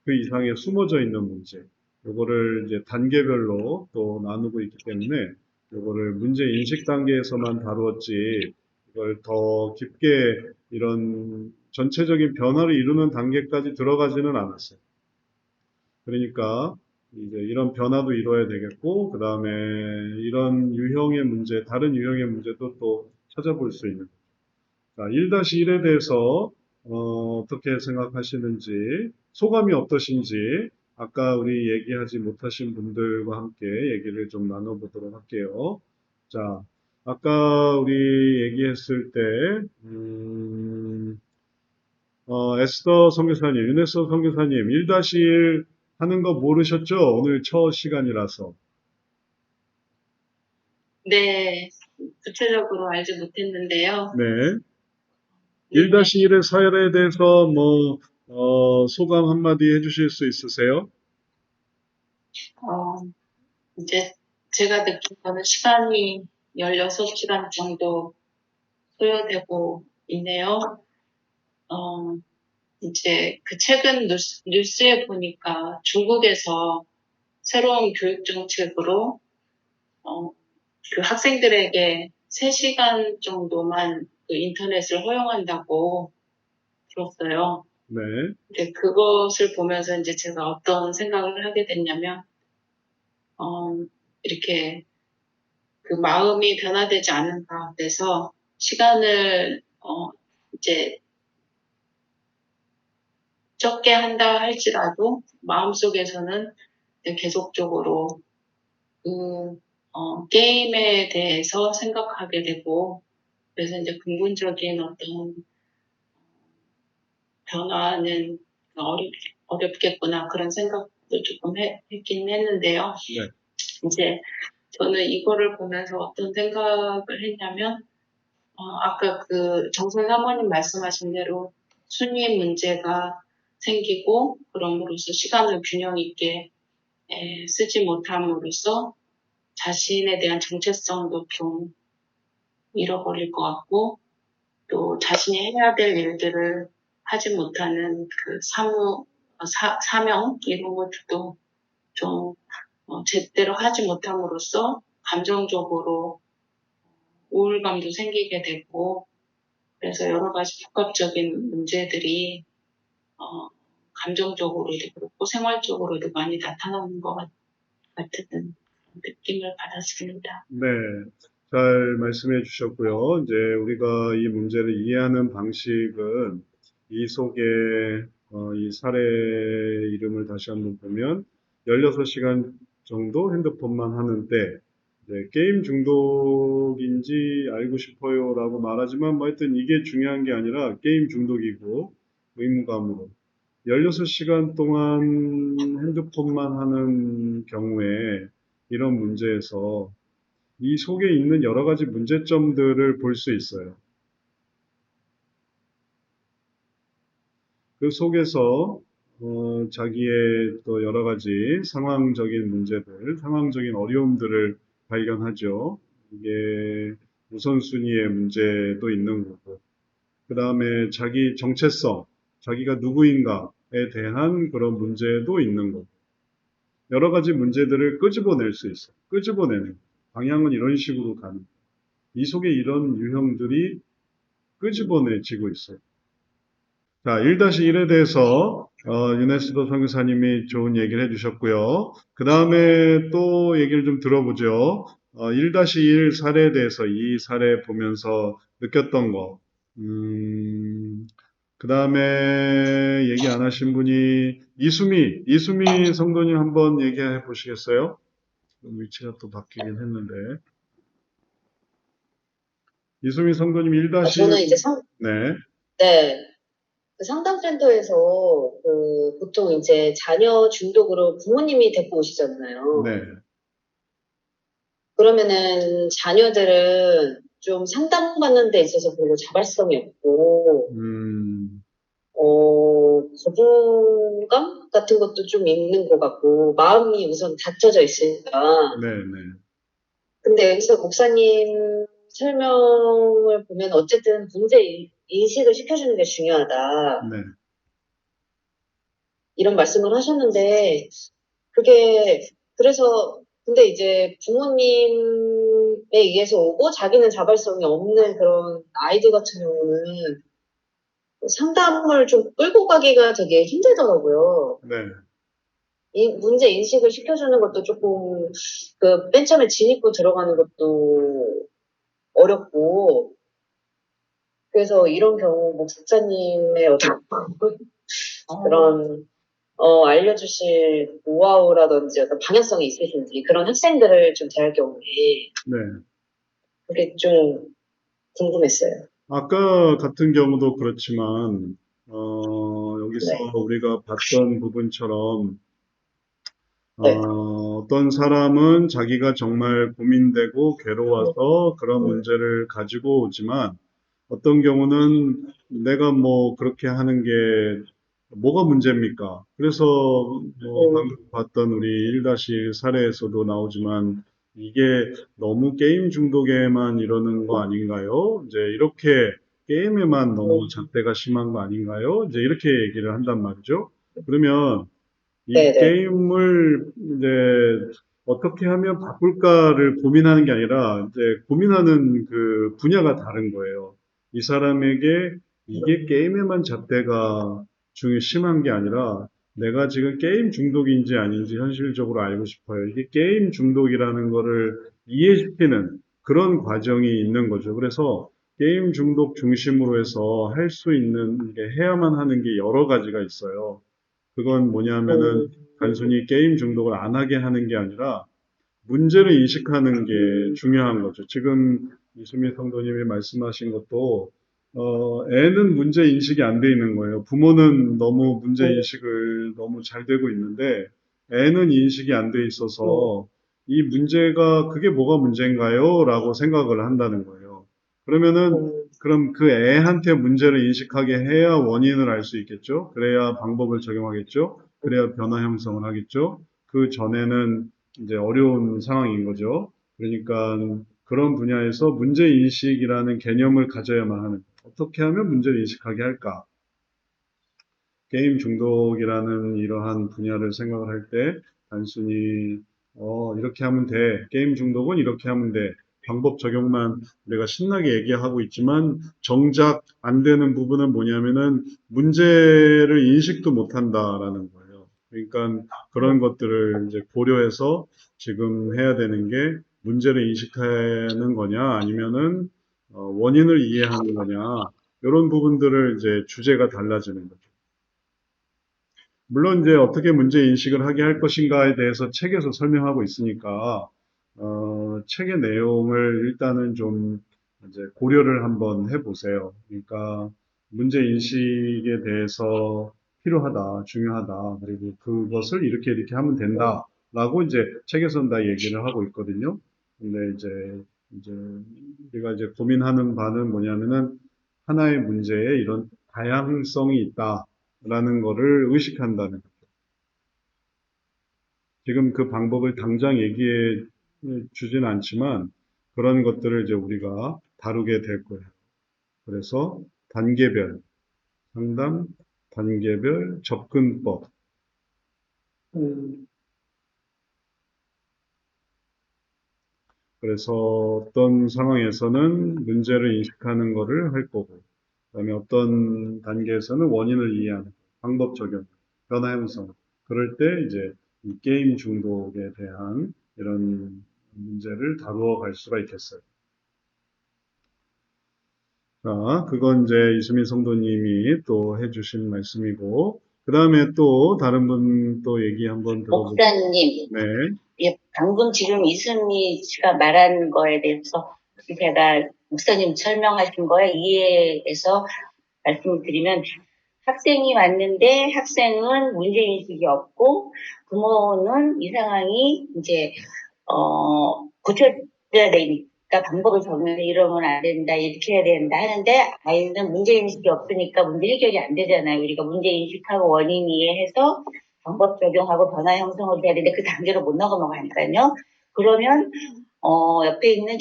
그 이상에 숨어져 있는 문제, 요거를 이제 단계별로 또 나누고 있기 때문에 요거를 문제 인식 단계에서만 다루었지 이걸 더 깊게 이런 전체적인 변화를 이루는 단계까지 들어가지는 않았어요. 그러니까 이제 이런 변화도 이루어야 되겠고 그 다음에 이런 유형의 문제, 다른 유형의 문제도 또 찾아볼 수 있는. 자, 1-1에 대해서 어떻게 생각하시는지, 소감이 어떠신지, 아까 우리 얘기하지 못하신 분들과 함께 얘기를 좀 나눠보도록 할게요. 자, 아까 우리 얘기했을 때, 에스더 선교사님, 유네스 선교사님, 1-1 하는 거 모르셨죠? 오늘 첫 시간이라서. 네, 구체적으로 알지 못했는데요. 네. 네, 1-1의 사연에 대해서 뭐, 소감 한마디 해주실 수 있으세요? 어, 이제 제가 느끼고는 시간이 16시간 정도 소요되고 있네요. 어, 이제 그 최근 뉴스에 보니까 중국에서 새로운 교육 정책으로, 그 학생들에게 3시간 정도만 그 인터넷을 허용한다고 들었어요. 네. 근데 그것을 보면서 이제 제가 어떤 생각을 하게 됐냐면, 이렇게 그 마음이 변화되지 않는 가운데서 시간을 이제 적게 한다 할지라도 마음속에서는 이제 계속적으로 그 게임에 대해서 생각하게 되고, 그래서 이제 근본적인 어떤 변화는 어렵겠구나 그런 생각도 조금 했긴 했는데요. 네. 이제 저는 이거를 보면서 어떤 생각을 했냐면, 아까 그 정선 사모님 말씀하신 대로 순위 문제가 생기고, 그럼으로써 시간을 균형 있게 쓰지 못함으로써 자신에 대한 정체성도 좀 잃어버릴 것 같고, 또 자신이 해야 될 일들을 하지 못하는 그 사명, 이런 것들도 좀 제대로 하지 못함으로써 감정적으로 우울감도 생기게 되고, 그래서 여러 가지 복합적인 문제들이 감정적으로도 그렇고 생활적으로도 많이 나타나는 것 같은 느낌을 받았습니다. 네, 잘 말씀해 주셨고요. 이제 우리가 이 문제를 이해하는 방식은 이 속에 이 사례 이름을 다시 한번 보면 16시간 정도 핸드폰만 하는데 이제 게임 중독인지 알고 싶어요라고 말하지만 뭐 하여튼 이게 중요한 게 아니라 게임 중독이고 의무감으로 16시간 동안 핸드폰만 하는 경우에 이런 문제에서 이 속에 있는 여러 가지 문제점들을 볼 수 있어요. 그 속에서 자기의 또 여러 가지 상황적인 문제들, 상황적인 어려움들을 발견하죠. 이게 우선순위의 문제도 있는 거고, 그 다음에 자기 정체성, 자기가 누구인가에 대한 그런 문제도 있는 거고, 여러 가지 문제들을 끄집어낼 수 있어요. 끄집어내는 방향은 이런 식으로 가는 거예요. 이 속에 이런 유형들이 끄집어내지고 있어요. 자, 1-1에 대해서 유네스도 선교사님이 좋은 얘기를 해주셨고요. 그 다음에 또 얘기를 좀 들어보죠. 1-1 사례에 대해서 이 사례 보면서 느꼈던 거. 그 다음에 얘기 안 하신 분이 이수미 성도님 한번 얘기해 보시겠어요? 위치가 또 바뀌긴 했는데. 이수미 성도님 1-1. 저는 이제 네, 네. 그 상담센터에서 보통 이제 자녀 중독으로 부모님이 데리고 오시잖아요. 네, 그러면은 자녀들은 좀 상담받는 데 있어서 별로 자발성이 없고, 거부감 같은 것도 좀 있는 것 같고, 마음이 우선 닫혀져 있으니까. 네, 네, 근데 여기서 목사님 설명을 보면 어쨌든 문제 인식을 시켜주는 게 중요하다. 네. 이런 말씀을 하셨는데, 그래서, 근데 이제 부모님에 의해서 오고 자기는 자발성이 없는 그런 아이들 같은 경우는 상담을 좀 끌고 가기가 되게 힘들더라고요. 네. 이 문제 인식을 시켜주는 것도 조금, 맨 처음에 진입고 들어가는 것도 어렵고, 그래서 이런 경우, 목사님의 어떤 그런, 알려주실 노하우라든지 어떤 방향성이 있으신지, 그런 학생들을 좀 대할 경우에, 네. 그게 좀 궁금했어요. 아까 같은 경우도 그렇지만, 여기서 네. 우리가 봤던 부분처럼, 네. 어떤 사람은 자기가 정말 고민되고 괴로워서 그런 문제를 가지고 오지만, 어떤 경우는 내가 뭐 그렇게 하는 게 뭐가 문제입니까? 그래서 뭐 방금 봤던 우리 1-1 사례에서도 나오지만 이게 너무 게임 중독에만 이러는 거 아닌가요? 이제 이렇게 게임에만 너무 잣대가 심한 거 아닌가요? 이제 이렇게 얘기를 한단 말이죠. 그러면 이 네네. 게임을 이제 어떻게 하면 바꿀까를 고민하는 게 아니라 이제 고민하는 그 분야가 다른 거예요. 이 사람에게 이게 게임에만 잣대가 심한 게 아니라 내가 지금 게임 중독인지 아닌지 현실적으로 알고 싶어요. 이게 게임 중독이라는 거를 이해시키는 그런 과정이 있는 거죠. 그래서 게임 중독 중심으로 해서 할 수 있는 게 해야만 하는 게 여러 가지가 있어요. 그건 뭐냐면은 단순히 게임 중독을 안 하게 하는 게 아니라 문제를 인식하는 게 중요한 거죠. 지금 이수미 성도님이 말씀하신 것도 애는 문제 인식이 안 돼 있는 거예요. 부모는 너무 문제 인식을 너무 잘 되고 있는데 애는 인식이 안 돼 있어서 이 문제가 그게 뭐가 문제인가요? 라고 생각을 한다는 거예요. 그러면은 그럼 그 애한테 문제를 인식하게 해야 원인을 알 수 있겠죠? 그래야 방법을 적용하겠죠? 그래야 변화 형성을 하겠죠? 그 전에는 이제 어려운 상황인 거죠. 그러니까 그런 분야에서 문제인식이라는 개념을 가져야만 하는, 어떻게 하면 문제를 인식하게 할까? 게임 중독이라는 이러한 분야를 생각을 할 때 단순히 이렇게 하면 돼. 게임 중독은 이렇게 하면 돼. 방법 적용만 내가 신나게 얘기하고 있지만 정작 안 되는 부분은 뭐냐면은 문제를 인식도 못 한다라는 거예요. 그러니까 그런 것들을 이제 고려해서 지금 해야 되는 게 문제를 인식하는 거냐 아니면은 원인을 이해하는 거냐 이런 부분들을 이제 주제가 달라지는 거죠. 물론 이제 어떻게 문제 인식을 하게 할 것인가에 대해서 책에서 설명하고 있으니까 책의 내용을 일단은 좀 이제 고려를 한번 해보세요. 그러니까 문제 인식에 대해서 필요하다, 중요하다, 그리고 그것을 이렇게 이렇게 하면 된다라고 이제 책에서는 다 얘기를 하고 있거든요. 근데 이제 우리가 이제 고민하는 바는 뭐냐면은 하나의 문제에 이런 다양성이 있다라는 거를 의식한다는 거죠. 지금 그 방법을 당장 얘기해 주진 않지만 그런 것들을 이제 우리가 다루게 될 거예요. 그래서 단계별 상담, 단계별 접근법. 그래서 어떤 상황에서는 문제를 인식하는 것을 할 거고, 그다음에 어떤 단계에서는 원인을 이해하는 방법 적용, 변화 형성. 그럴 때 이제 이 게임 중독에 대한 이런 문제를 다루어 갈 수가 있겠어요. 자, 그건 이제 이수민 성도님이 또 해주신 말씀이고, 그 다음에 또 다른 분 또 얘기 한번 들어볼게요. 목사님, 네, 예, 방금 지금 이순미 씨가 말한 거에 대해서 제가 목사님 설명하신 거에 이해해서 말씀을 드리면 학생이 왔는데 학생은 문제인식이 없고 부모는 이 상황이 이제 고쳐져야 되니까 방법을 적용해서 이러면 안 된다, 이렇게 해야 된다 하는데 아이는 문제인식이 없으니까 문제 해결이 안 되잖아요. 우리가 문제인식하고 원인 이해해서 방법 적용하고 변화 형성을 해야 되는데 그 단계로 못 넘어가니까요. 그러면 옆에 있는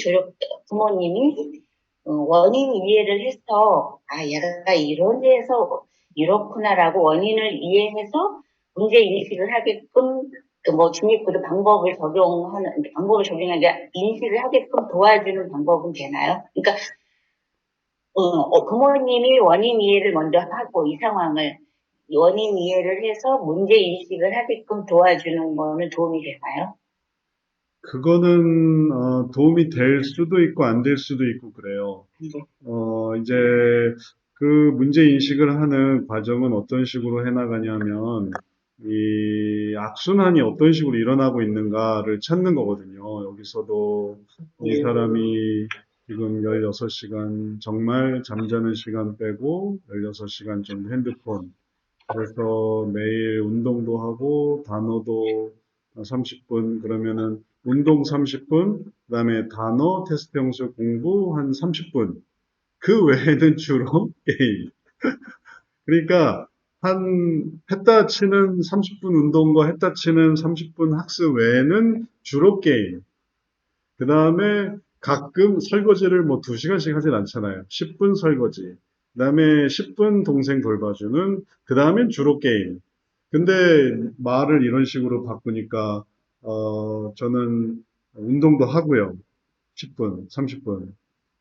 부모님이 원인 이해를 해서 얘가 이런 데에서 이렇구나라고 원인을 이해해서 문제 인식을 하게끔 중립부도 방법을 적용하는 게 인식을 하게끔 도와주는 방법은 되나요? 그러니까 부모님이 원인 이해를 먼저 하고 이 상황을 원인 이해를 해서 문제 인식을 하게끔 도와주는 거는 도움이 되나요? 그거는 도움이 될 수도 있고 안 될 수도 있고 그래요. 이제 그 문제 인식을 하는 과정은 어떤 식으로 해나가냐면 이 악순환이 어떤 식으로 일어나고 있는가를 찾는 거거든요. 여기서도 이 사람이 지금 16시간 정말 잠자는 시간 빼고 16시간 정도 핸드폰, 그래서 매일 운동도 하고 단어도 30분, 그러면은 운동 30분, 그다음에 단어 테스트 형식 공부 한 30분. 그 외에는 주로 게임. 그러니까 했다 치는 30분 운동과 했다 치는 30분 학습 외에는 주로 게임. 그 다음에 가끔 설거지를 뭐 2시간씩 하진 않잖아요. 10분 설거지. 그 다음에 10분 동생 돌봐주는, 그 다음엔 주로 게임. 근데 말을 이런 식으로 바꾸니까, 저는 운동도 하고요. 10분, 30분.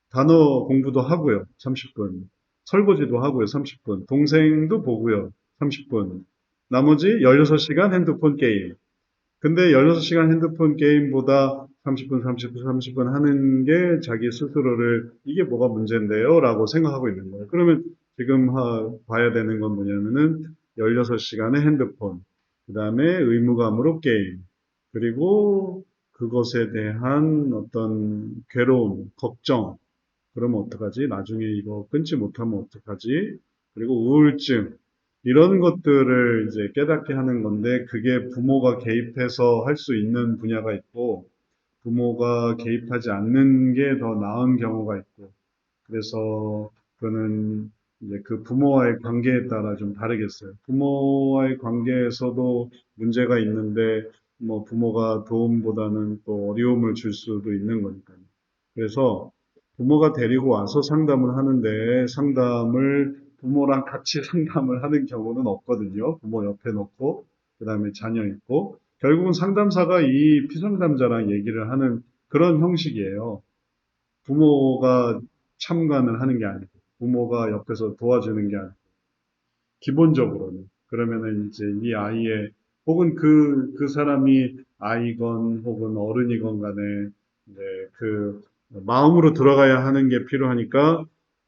단어 공부도 하고요. 30분. 설거지도 하고요. 30분. 동생도 보고요. 30분. 나머지 16시간 핸드폰 게임. 근데 16시간 핸드폰 게임보다 30분, 30분, 30분 하는 게 자기 스스로를 이게 뭐가 문제인데요? 라고 생각하고 있는 거예요. 그러면 지금 봐야 되는 건 뭐냐면은 16시간의 핸드폰, 그 다음에 의무감으로 게임, 그리고 그것에 대한 어떤 괴로움, 걱정, 그러면 어떡하지? 나중에 이거 끊지 못하면 어떡하지? 그리고 우울증, 이런 것들을 이제 깨닫게 하는 건데, 그게 부모가 개입해서 할 수 있는 분야가 있고, 부모가 개입하지 않는 게 더 나은 경우가 있고, 그래서 그거는 이제 그 부모와의 관계에 따라 좀 다르겠어요. 부모와의 관계에서도 문제가 있는데, 뭐 부모가 도움보다는 또 어려움을 줄 수도 있는 거니까요. 그래서 부모가 데리고 와서 상담을 하는데 상담을 부모랑 같이 상담을 하는 경우는 없거든요. 부모 옆에 놓고 그다음에 자녀 있고 결국은 상담사가 이 피상담자랑 얘기를 하는 그런 형식이에요. 부모가 참관을 하는 게 아니고 부모가 옆에서 도와주는 게 아니고 기본적으로는 그러면은 이제 이 아이의 혹은 그 사람이 아이건 혹은 어른이건 간에 이제 그 마음으로 들어가야 하는 게 필요하니까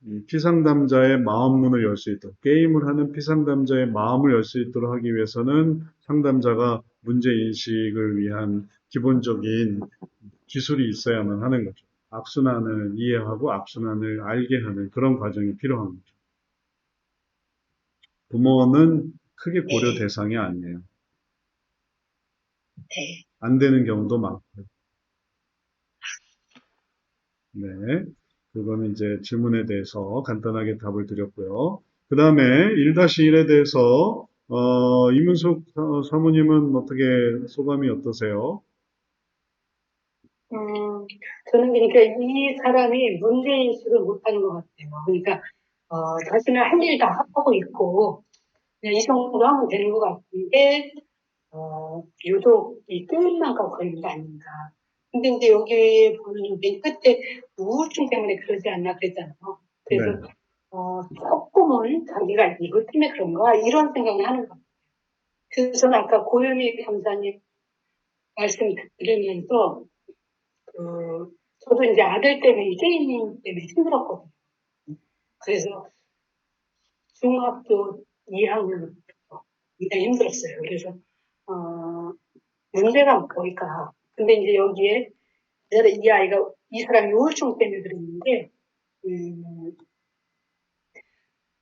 이 피상담자의 마음 문을 열 수 있도록 게임을 하는 피상담자의 마음을 열 수 있도록 하기 위해서는 상담자가 문제 인식을 위한 기본적인 기술이 있어야만 하는 거죠. 악순환을 이해하고 악순환을 알게 하는 그런 과정이 필요한 거죠. 부모는 크게 고려 네, 대상이 아니에요. 네. 안 되는 경우도 많고요. 네. 그거는 이제 질문에 대해서 간단하게 답을 드렸고요. 그 다음에 1-1에 대해서, 이문숙 사모님은 어떻게 소감이 어떠세요? 저는 그러니까 이 사람이 문제인식을 못하는 것 같아요. 그러니까, 자신은 할 일 다 하고 있고, 그냥 이 정도 하면 되는 것 같은데, 유독 이 게임만 갖고 걸린 게 아닌가. 근데 이제 여기 보면 맨 끝에 우울증 때문에 그러지 않나 그랬잖아요. 네. 그래서, 조금은 자기가 이것 때문에 그런가, 이런 생각을 하는 것 같아요. 그래서 저는 아까 고현희 강사님 말씀 들으면서, 저도 이제 아들 때문에 게임 때문에 힘들었거든요. 그래서 중학교 2학년부터 굉장히 힘들었어요. 그래서, 문제가 뭘까. 근데 이제 여기에 이 아이가, 이 사람이 우울증 때문에 그랬는데, 음,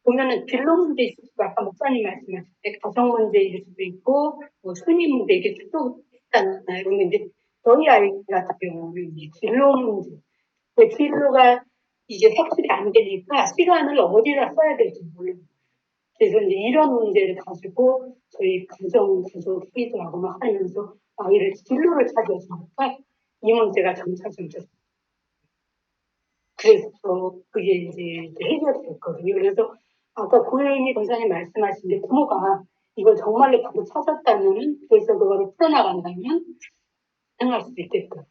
보면은 진로 문제일 수도 있고, 아까 목사님 말씀하실 때 가정 문제일 수도 있고, 뭐 순위 문제 이게 또 있잖아요. 근데 이제 저희 아이 같은 경우는 이제 진로 문제, 그 진로가 이게 확실히 안 되니까 시간을 어디다 써야 될지 몰라요. 그래서 이제 이런 문제를 가지고 저희 가족 회의하고 막 하면서 아이를 진로를 찾아서 할까? 이 문제가 점차 그래서 그게 이제 해결이 됐거든요. 그래서 아까 고혜미 권사님 말씀하신 게 부모가 이걸 정말로 바로 찾았다면 그래서 그거를 풀어나간다면 생각할 수 있겠다.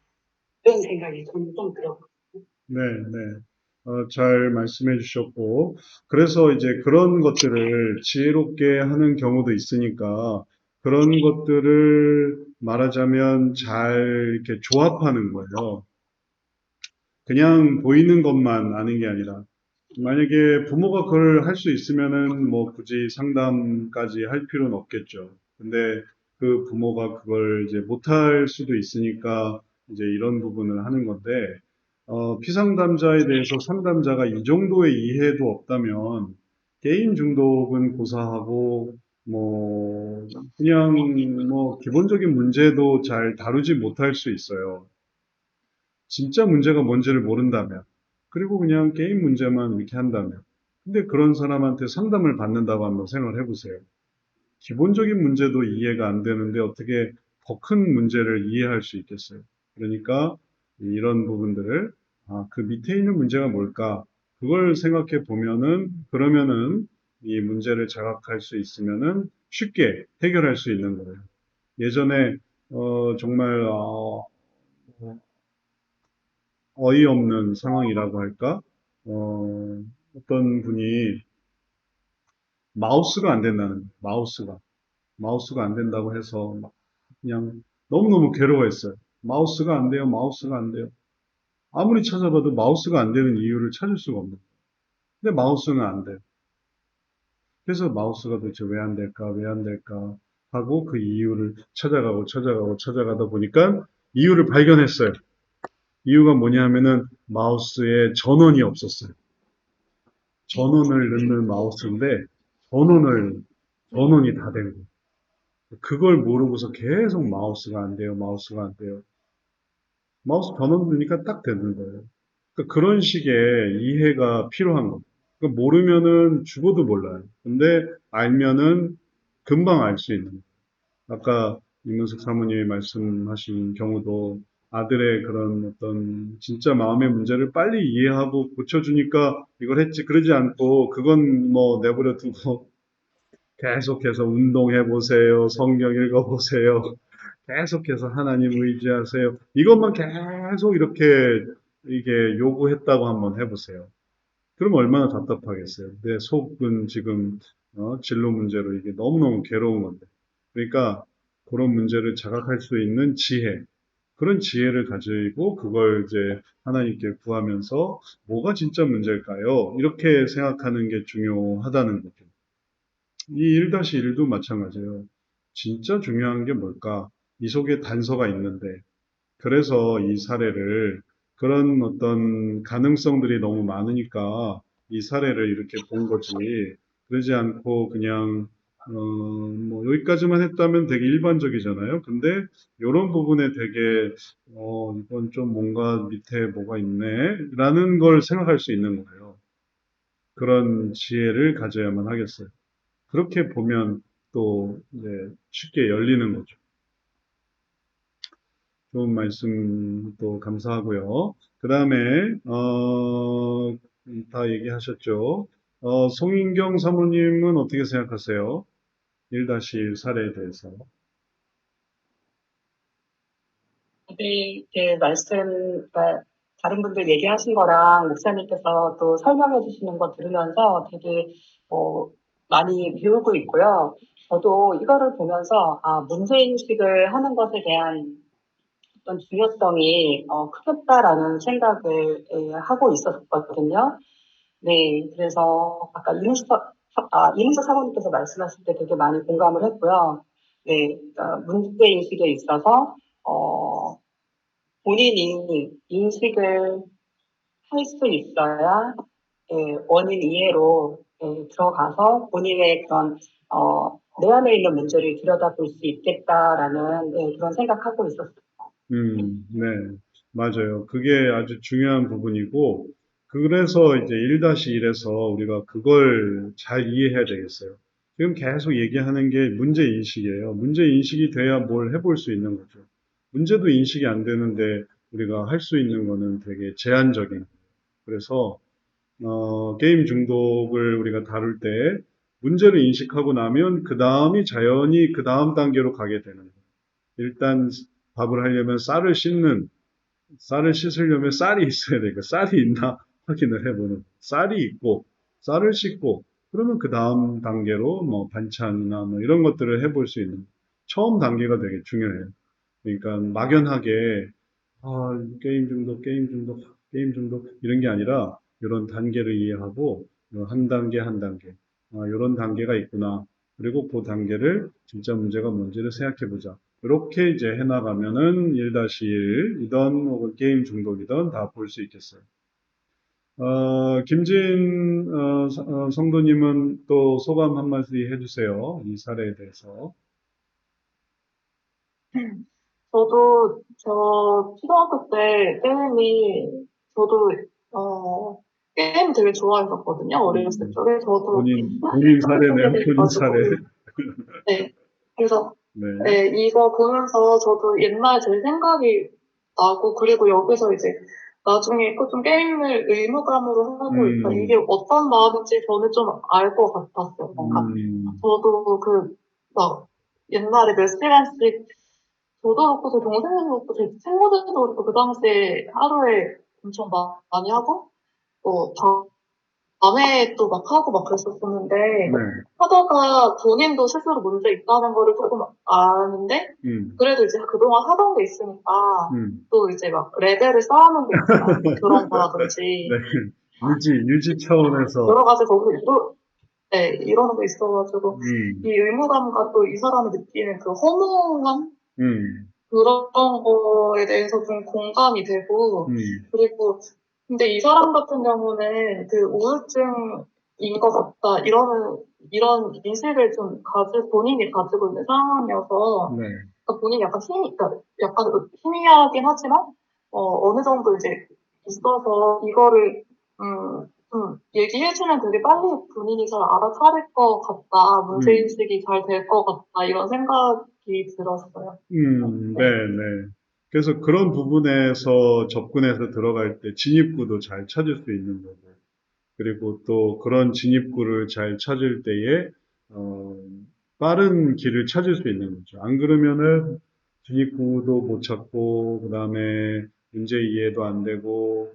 이런 생각이 저는 좀 들어요. 네, 네. 잘 말씀해 주셨고, 그래서 이제 그런 것들을 지혜롭게 하는 경우도 있으니까, 그런 것들을 말하자면 잘 이렇게 조합하는 거예요. 그냥 보이는 것만 아는 게 아니라, 만약에 부모가 그걸 할 수 있으면은 뭐 굳이 상담까지 할 필요는 없겠죠. 근데 그 부모가 그걸 이제 못할 수도 있으니까 이제 이런 부분을 하는 건데, 피상담자에 대해서 상담자가 이 정도의 이해도 없다면 게임 중독은 고사하고 뭐 그냥 뭐 기본적인 문제도 잘 다루지 못할 수 있어요. 진짜 문제가 뭔지를 모른다면, 그리고 그냥 게임 문제만 이렇게 한다면. 근데 그런 사람한테 상담을 받는다고 한번 생각을 해보세요. 기본적인 문제도 이해가 안 되는데 어떻게 더 큰 문제를 이해할 수 있겠어요? 그러니까 이런 부분들을, 그 밑에 있는 문제가 뭘까? 그걸 생각해 보면은, 그러면은 이 문제를 자각할 수 있으면은 쉽게 해결할 수 있는 거예요. 예전에, 정말, 어이없는 상황이라고 할까? 어떤 분이 마우스가 안 된다는 거예요. 마우스가 안 된다고 해서 막 그냥 너무너무 괴로워했어요. 마우스가 안 돼요. 마우스가 안 돼요. 아무리 찾아봐도 마우스가 안 되는 이유를 찾을 수가 없는 거예요. 근데 마우스는 안 돼요. 그래서 마우스가 도대체 왜 안 될까, 왜 안 될까 하고 그 이유를 찾아가다 보니까 이유를 발견했어요. 이유가 뭐냐 하면은 마우스에 전원이 없었어요. 전원을 넣는 마우스인데 전원이 다 된 거예요. 그걸 모르고서 계속 마우스가 안 돼요. 마우스가 안 돼요. 마우스 전원 넣으니까 딱 되는 거예요. 그러니까 그런 식의 이해가 필요한 겁니다. 그러니까 모르면은 죽어도 몰라요. 근데 알면은 금방 알 수 있는 거예요. 아까 이문숙 사모님이 말씀하신 경우도 아들의 그런 어떤 진짜 마음의 문제를 빨리 이해하고 고쳐주니까 이걸 했지. 그러지 않고 그건 뭐 내버려 두고 계속해서 운동해 보세요. 성경 읽어 보세요. 계속해서 하나님 의지하세요. 이것만 계속 이렇게 이게 요구했다고 한번 해보세요. 그럼 얼마나 답답하겠어요. 내 속은 지금 진로 문제로 이게 너무너무 괴로운 건데. 그러니까 그런 문제를 자각할 수 있는 지혜, 그런 지혜를 가지고 그걸 이제 하나님께 구하면서 뭐가 진짜 문제일까요? 이렇게 생각하는 게 중요하다는 거죠. 이 1-1도 마찬가지예요. 진짜 중요한 게 뭘까? 이 속에 단서가 있는데, 그래서 이 사례를 그런 어떤 가능성들이 너무 많으니까 이 사례를 이렇게 본 거지. 그러지 않고 그냥 뭐 여기까지만 했다면 되게 일반적이잖아요. 근데 이런 부분에 되게 이건 좀 뭔가 밑에 뭐가 있네 라는 걸 생각할 수 있는 거예요. 그런 지혜를 가져야만 하겠어요. 그렇게 보면 또 이제 쉽게 열리는 거죠. 좋은 말씀 또 감사하고요. 그 다음에 다 얘기하셨죠. 송인경 사모님은 어떻게 생각하세요? 1-1 사례에 대해서. 네, 이제 그러니까 다른 분들 얘기하신 거랑 목사님께서 또 설명해 주시는 거 들으면서 되게 많이 배우고 있고요. 저도 이거를 보면서 문제인식을 하는 것에 대한 어떤 중요성이 크겠다라는 생각을 하고 있었거든요. 네, 그래서 아까 이문서 사모님께서 말씀하실 때 되게 많이 공감을 했고요. 네, 그러니까 문제인식에 있어서 본인이 인식을 할 수 있어야 원인 이해로 들어가서 본인의 그런 내 안에 있는 문제를 들여다볼 수 있겠다라는 그런 생각하고 있었어요. 네, 맞아요. 그게 아주 중요한 부분이고, 그래서 이제 1-1에서 우리가 그걸 잘 이해해야 되겠어요. 지금 계속 얘기하는 게 문제 인식이에요. 문제 인식이 돼야 뭘 해볼 수 있는 거죠. 문제도 인식이 안 되는데 우리가 할 수 있는 거는 되게 제한적인. 그래서 게임 중독을 우리가 다룰 때 문제를 인식하고 나면 그 다음이 자연히 그 다음 단계로 가게 되는 거예요. 일단 밥을 하려면 쌀을 씻으려면 쌀이 있어야 되니까 쌀이 있나 확인을 해보는. 쌀이 있고 쌀을 씻고 그러면 그 다음 단계로 뭐 반찬이나 뭐 이런 것들을 해볼 수 있는 처음 단계가 되게 중요해요. 그러니까 막연하게 게임 중독 이런 게 아니라 이런 단계를 이해하고 한 단계 한 단계 이런 단계가 있구나. 그리고 그 단계를 진짜 문제가 뭔지를 생각해 보자. 이렇게 이제 해나가면은 1-1이던 혹은 게임 중독이던 다 볼 수 있겠어요. 김진 성도님은 또 소감 한마디 해주세요. 이 사례에 대해서. 저도 초등학교 때 저도 게임 되게 좋아했었거든요. 어렸을 적에 저도 본인 사례네요. 본인 가지고 사례. 네. 그래서 네. 네, 이거 보면서 저도 옛날 제 생각이 나고 그리고 여기서 이제 나중에 좀 게임을 의무감으로 하고 있다. 이게 어떤 마음인지 저는 좀 알 것 같았어요. 뭔가 저도 막 옛날에 몇 시간씩 저도 그렇고 제 동생도 그렇고 제 친구들도 그렇고 그 당시에 하루에 엄청 많이 하고 또 밤에 또 막 하고 막 그랬었었는데, 네. 하다가 본인도 스스로 문제 있다는 거를 조금 아는데, 그래도 이제 그동안 하던 게 있으니까, 또 이제 막 레벨을 쌓아놓은 게 있잖아요. 그런 거라든지, 네. 유지 차원에서, 여러 가지 거기 또, 네, 이런 게 있어가지고, 이 음, 의무감과 또 이 사람이 느끼는 그 허무함? 음, 그런 거에 대해서 좀 공감이 되고, 그리고, 근데 이 사람 같은 경우는 그 우울증인 것 같다, 이런 인식을 좀 본인이 가지고 있는 상황이어서, 네. 그러니까 본인이 약간 희미하긴 하지만, 어느 정도 이제 있어서 이거를, 좀 얘기해주면 되게 빨리 본인이 잘 알아차릴 것 같다, 문제인식이 잘 될 것 같다, 이런 생각이 들었어요. 네, 네. 그래서 그런 부분에서 접근해서 들어갈 때 진입구도 잘 찾을 수 있는 거고, 그리고 또 그런 진입구를 잘 찾을 때에, 어, 빠른 길을 찾을 수 있는 거죠. 안 그러면은 진입구도 못 찾고, 그 다음에 문제 이해도 안 되고,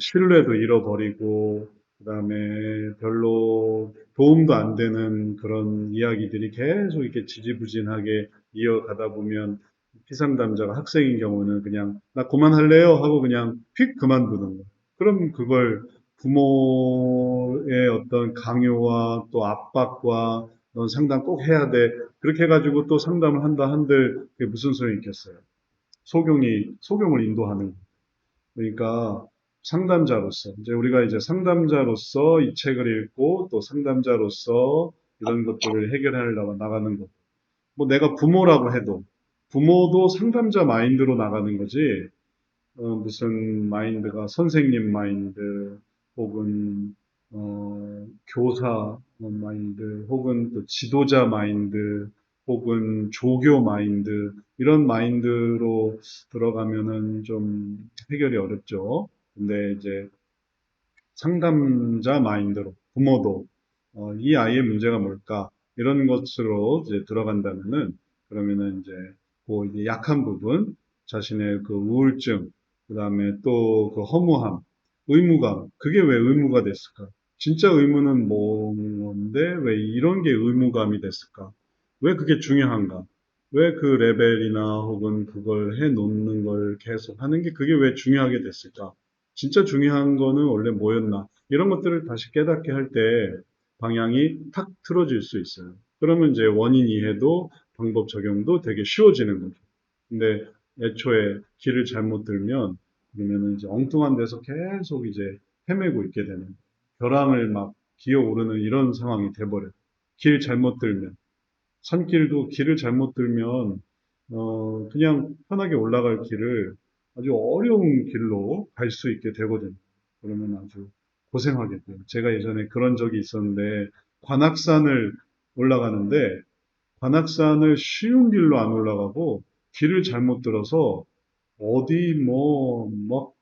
신뢰도 잃어버리고, 그 다음에 별로 도움도 안 되는 그런 이야기들이 계속 이렇게 지지부진하게 이어가다 보면 피상담자가 학생인 경우는 그냥 나 그만할래요 하고 그냥 휙 그만두는 거예요. 그럼 그걸 부모의 어떤 강요와 또 압박과 넌 상담 꼭 해야 돼. 그렇게 해가지고 또 상담을 한다 한들 그게 무슨 소용이 있겠어요. 속용을 인도하는. 그러니까 상담자로서, 이제 우리가 이제 상담자로서 이 책을 읽고 또 상담자로서 이런 것들을 해결하려고 나가는 것. 뭐 내가 부모라고 해도 부모도 상담자 마인드로 나가는 거지. 무슨 마인드가 선생님 마인드 혹은 교사 마인드 혹은 또 지도자 마인드 혹은 조교 마인드 이런 마인드로 들어가면은 좀 해결이 어렵죠. 근데 이제 상담자 마인드로 부모도 이 아이의 문제가 뭘까 이런 것으로 이제 들어간다면은 그러면은 이제 그 이제 약한 부분 자신의 그 우울증 그다음에 또 그 허무함 의무감 그게 왜 의무가 됐을까 진짜 의무는 뭔데 왜 이런 게 의무감이 됐을까 왜 그게 중요한가 왜 그 레벨이나 혹은 그걸 해 놓는 걸 계속 하는 게 그게 왜 중요하게 됐을까 진짜 중요한 거는 원래 뭐였나? 이런 것들을 다시 깨닫게 할 때 방향이 탁 틀어질 수 있어요. 그러면 이제 원인 이해도 방법 적용도 되게 쉬워지는 거죠. 근데 애초에 길을 잘못 들면 그러면은 이제 엉뚱한 데서 계속 이제 헤매고 있게 되는 벼랑을 막 기어오르는 이런 상황이 돼버려요. 길 잘못 들면 산길도 길을 잘못 들면 그냥 편하게 올라갈 길을 아주 어려운 길로 갈 수 있게 되거든요. 그러면 아주 고생하게 돼요. 제가 예전에 그런 적이 있었는데 관악산을 올라가는데 관악산을 쉬운 길로 안 올라가고 길을 잘못 들어서 어디 막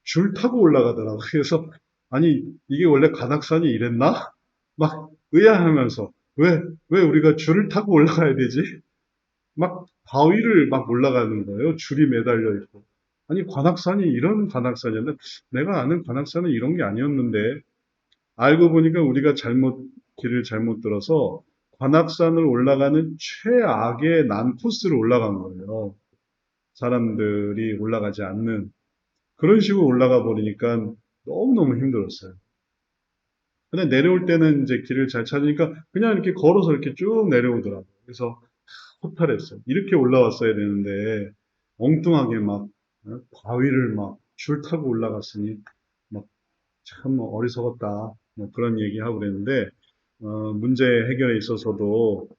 줄 타고 올라가더라고요. 그래서 아니 이게 원래 관악산이 이랬나? 막 의아하면서 왜 우리가 줄을 타고 올라가야 되지? 막 바위를 막 올라가는 거예요. 줄이 매달려 있고. 아니 관악산이 이런 관악산이었나? 내가 아는 관악산은 이런 게 아니었는데 알고 보니까 우리가 길을 잘못 들어서 관악산을 올라가는 최악의 난 코스를 올라간 거예요. 사람들이 올라가지 않는 그런 식으로 올라가 버리니까 너무너무 힘들었어요. 근데 내려올 때는 이제 길을 잘 찾으니까 그냥 이렇게 걸어서 이렇게 쭉 내려오더라고요. 그래서 허탈했어요. 이렇게 올라왔어야 되는데 엉뚱하게 막 바위를 막 줄 타고 올라갔으니 막 참 어리석었다. 뭐 그런 얘기하고 그랬는데 문제 해결에 있어서도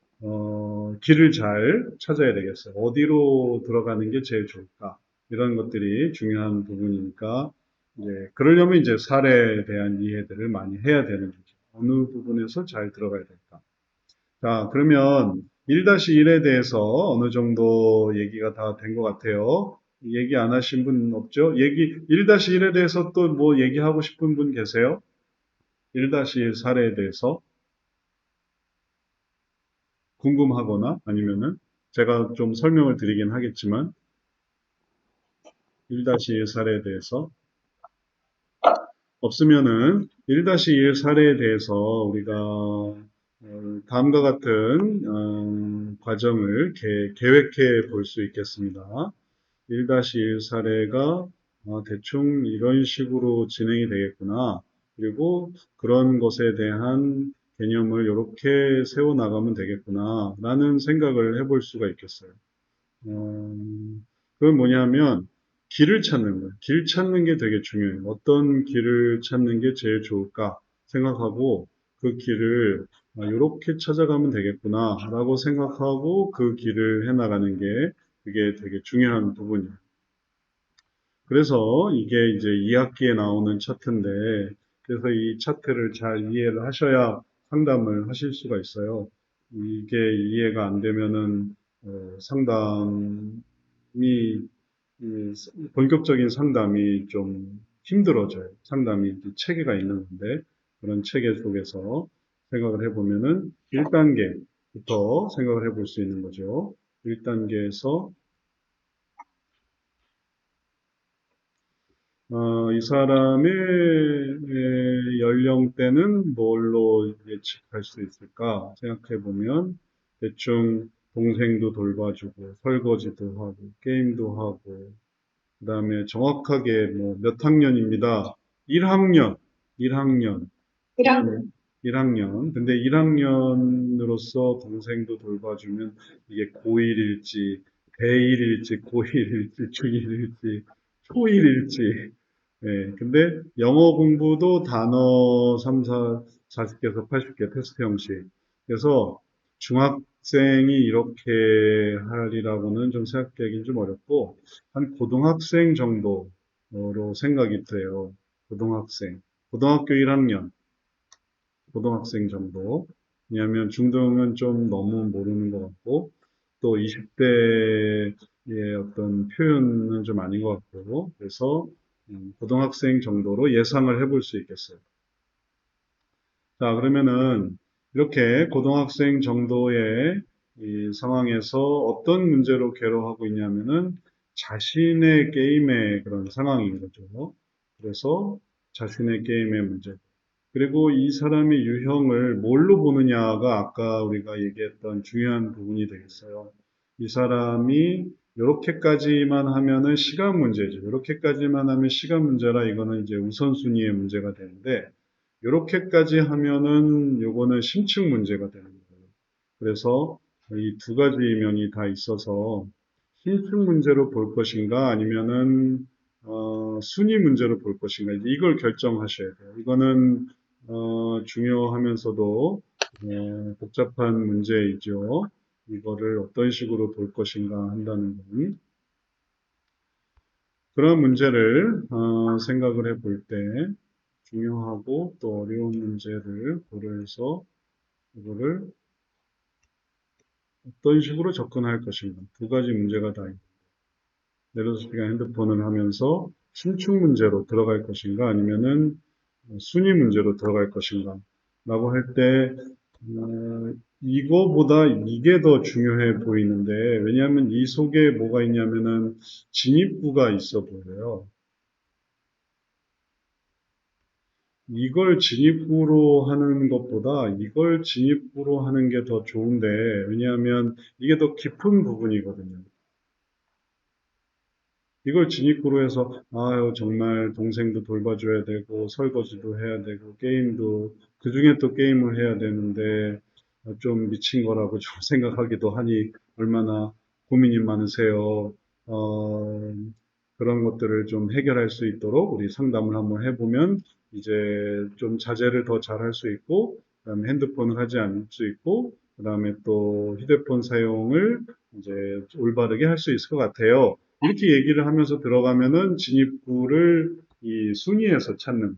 길을 잘 찾아야 되겠어요. 어디로 들어가는 게 제일 좋을까? 이런 것들이 중요한 부분이니까 이제 그러려면 이제 사례에 대한 이해들을 많이 해야 되는 거죠. 어느 부분에서 잘 들어가야 될까? 자, 그러면 1-1에 대해서 어느 정도 얘기가 다 된 것 같아요. 얘기 안 하신 분 없죠? 1-1에 대해서 또 뭐 얘기하고 싶은 분 계세요? 1-1 사례에 대해서 궁금하거나 아니면은 제가 좀 설명을 드리긴 하겠지만 1-1 사례에 대해서 없으면은 1-1 사례에 대해서 우리가 다음과 같은 과정을 계획해 볼 수 있겠습니다. 1-1 사례가 대충 이런 식으로 진행이 되겠구나. 그리고 그런 것에 대한 개념을 이렇게 세워나가면 되겠구나. 라는 생각을 해볼 수가 있겠어요. 그건 뭐냐면 길을 찾는 거예요. 길 찾는 게 되게 중요해요. 어떤 길을 찾는 게 제일 좋을까 생각하고 그 길을 이렇게 찾아가면 되겠구나 라고 생각하고 그 길을 해나가는 게 그게 되게 중요한 부분이에요. 그래서 이게 이제 2학기에 나오는 차트인데 그래서 이 차트를 잘 이해를 하셔야 상담을 하실 수가 있어요. 이게 이해가 안 되면은 상담이 본격적인 상담이 좀 힘들어져요. 상담이 체계가 있는 건데 그런 체계 속에서 생각을 해보면은 1단계부터 생각을 해볼 수 있는 거죠. 1단계에서 이 사람의 연령대는 뭘로 예측할 수 있을까 생각해 보면 대충 동생도 돌봐주고 설거지도 하고 게임도 하고 그 다음에 정확하게 뭐 몇 학년입니다. 1학년, 1학년, 1학년. 근데 1학년으로서 동생도 돌봐주면 이게 고1일지, 대1일지, 고1일지, 중1일지, 초1일지. 예, 근데 영어 공부도 단어 3, 4, 40개에서 80개 테스트 형식. 그래서 중학생이 이렇게 하리라고는 좀 생각하기는 좀 어렵고, 한 고등학생 정도로 생각이 돼요. 고등학생. 고등학교 1학년. 고등학생 정도. 왜냐하면 중등은 좀 너무 모르는 것 같고, 또 20대의 어떤 표현은 좀 아닌 것 같고, 그래서 고등학생 정도로 예상을 해볼 수 있겠어요. 자, 그러면은 이렇게 고등학생 정도의 이 상황에서 어떤 문제로 괴로워하고 있냐면은 자신의 게임의 그런 상황인 거죠. 그래서 자신의 게임의 문제. 그리고 이 사람의 유형을 뭘로 보느냐가 아까 우리가 얘기했던 중요한 부분이 되겠어요. 이 사람이 이렇게까지만 하면은 시간 문제죠. 이렇게까지만 하면 시간 문제라 이거는 이제 우선순위의 문제가 되는데 이렇게까지 하면은 요거는 심층 문제가 되는 거예요. 그래서 이 두 가지 면이 다 있어서 심층 문제로 볼 것인가 아니면은 순위 문제로 볼 것인가 이걸 결정하셔야 돼요. 이거는 중요하면서도 복잡한 문제이죠. 이거를 어떤 식으로 볼 것인가 한다는 건 그런 문제를 생각을 해볼 때 중요하고 또 어려운 문제를 고려해서 이거를 어떤 식으로 접근할 것인가 두 가지 문제가 다 있습니다. 예를 들어서 우리가 핸드폰을 하면서 심층 문제로 들어갈 것인가 아니면은 순위 문제로 들어갈 것인가 라고 할 때 이거보다 이게 더 중요해 보이는데 왜냐하면 이 속에 뭐가 있냐면은 진입구가 있어 보여요. 이걸 진입구로 하는 것보다 이걸 진입구로 하는 게 더 좋은데 왜냐하면 이게 더 깊은 부분이거든요. 이걸 진입구로 해서 아유 정말 동생도 돌봐줘야 되고 설거지도 해야 되고 게임도 그중에 또 게임을 해야 되는데 좀 미친 거라고 좀 생각하기도 하니 얼마나 고민이 많으세요. 그런 것들을 좀 해결할 수 있도록 우리 상담을 한번 해보면 이제 좀 자제를 더 잘할 수 있고 그다음에 핸드폰을 하지 않을 수 있고 그다음에 또 휴대폰 사용을 이제 올바르게 할 수 있을 것 같아요. 이렇게 얘기를 하면서 들어가면은 진입구를 이 순위에서 찾는.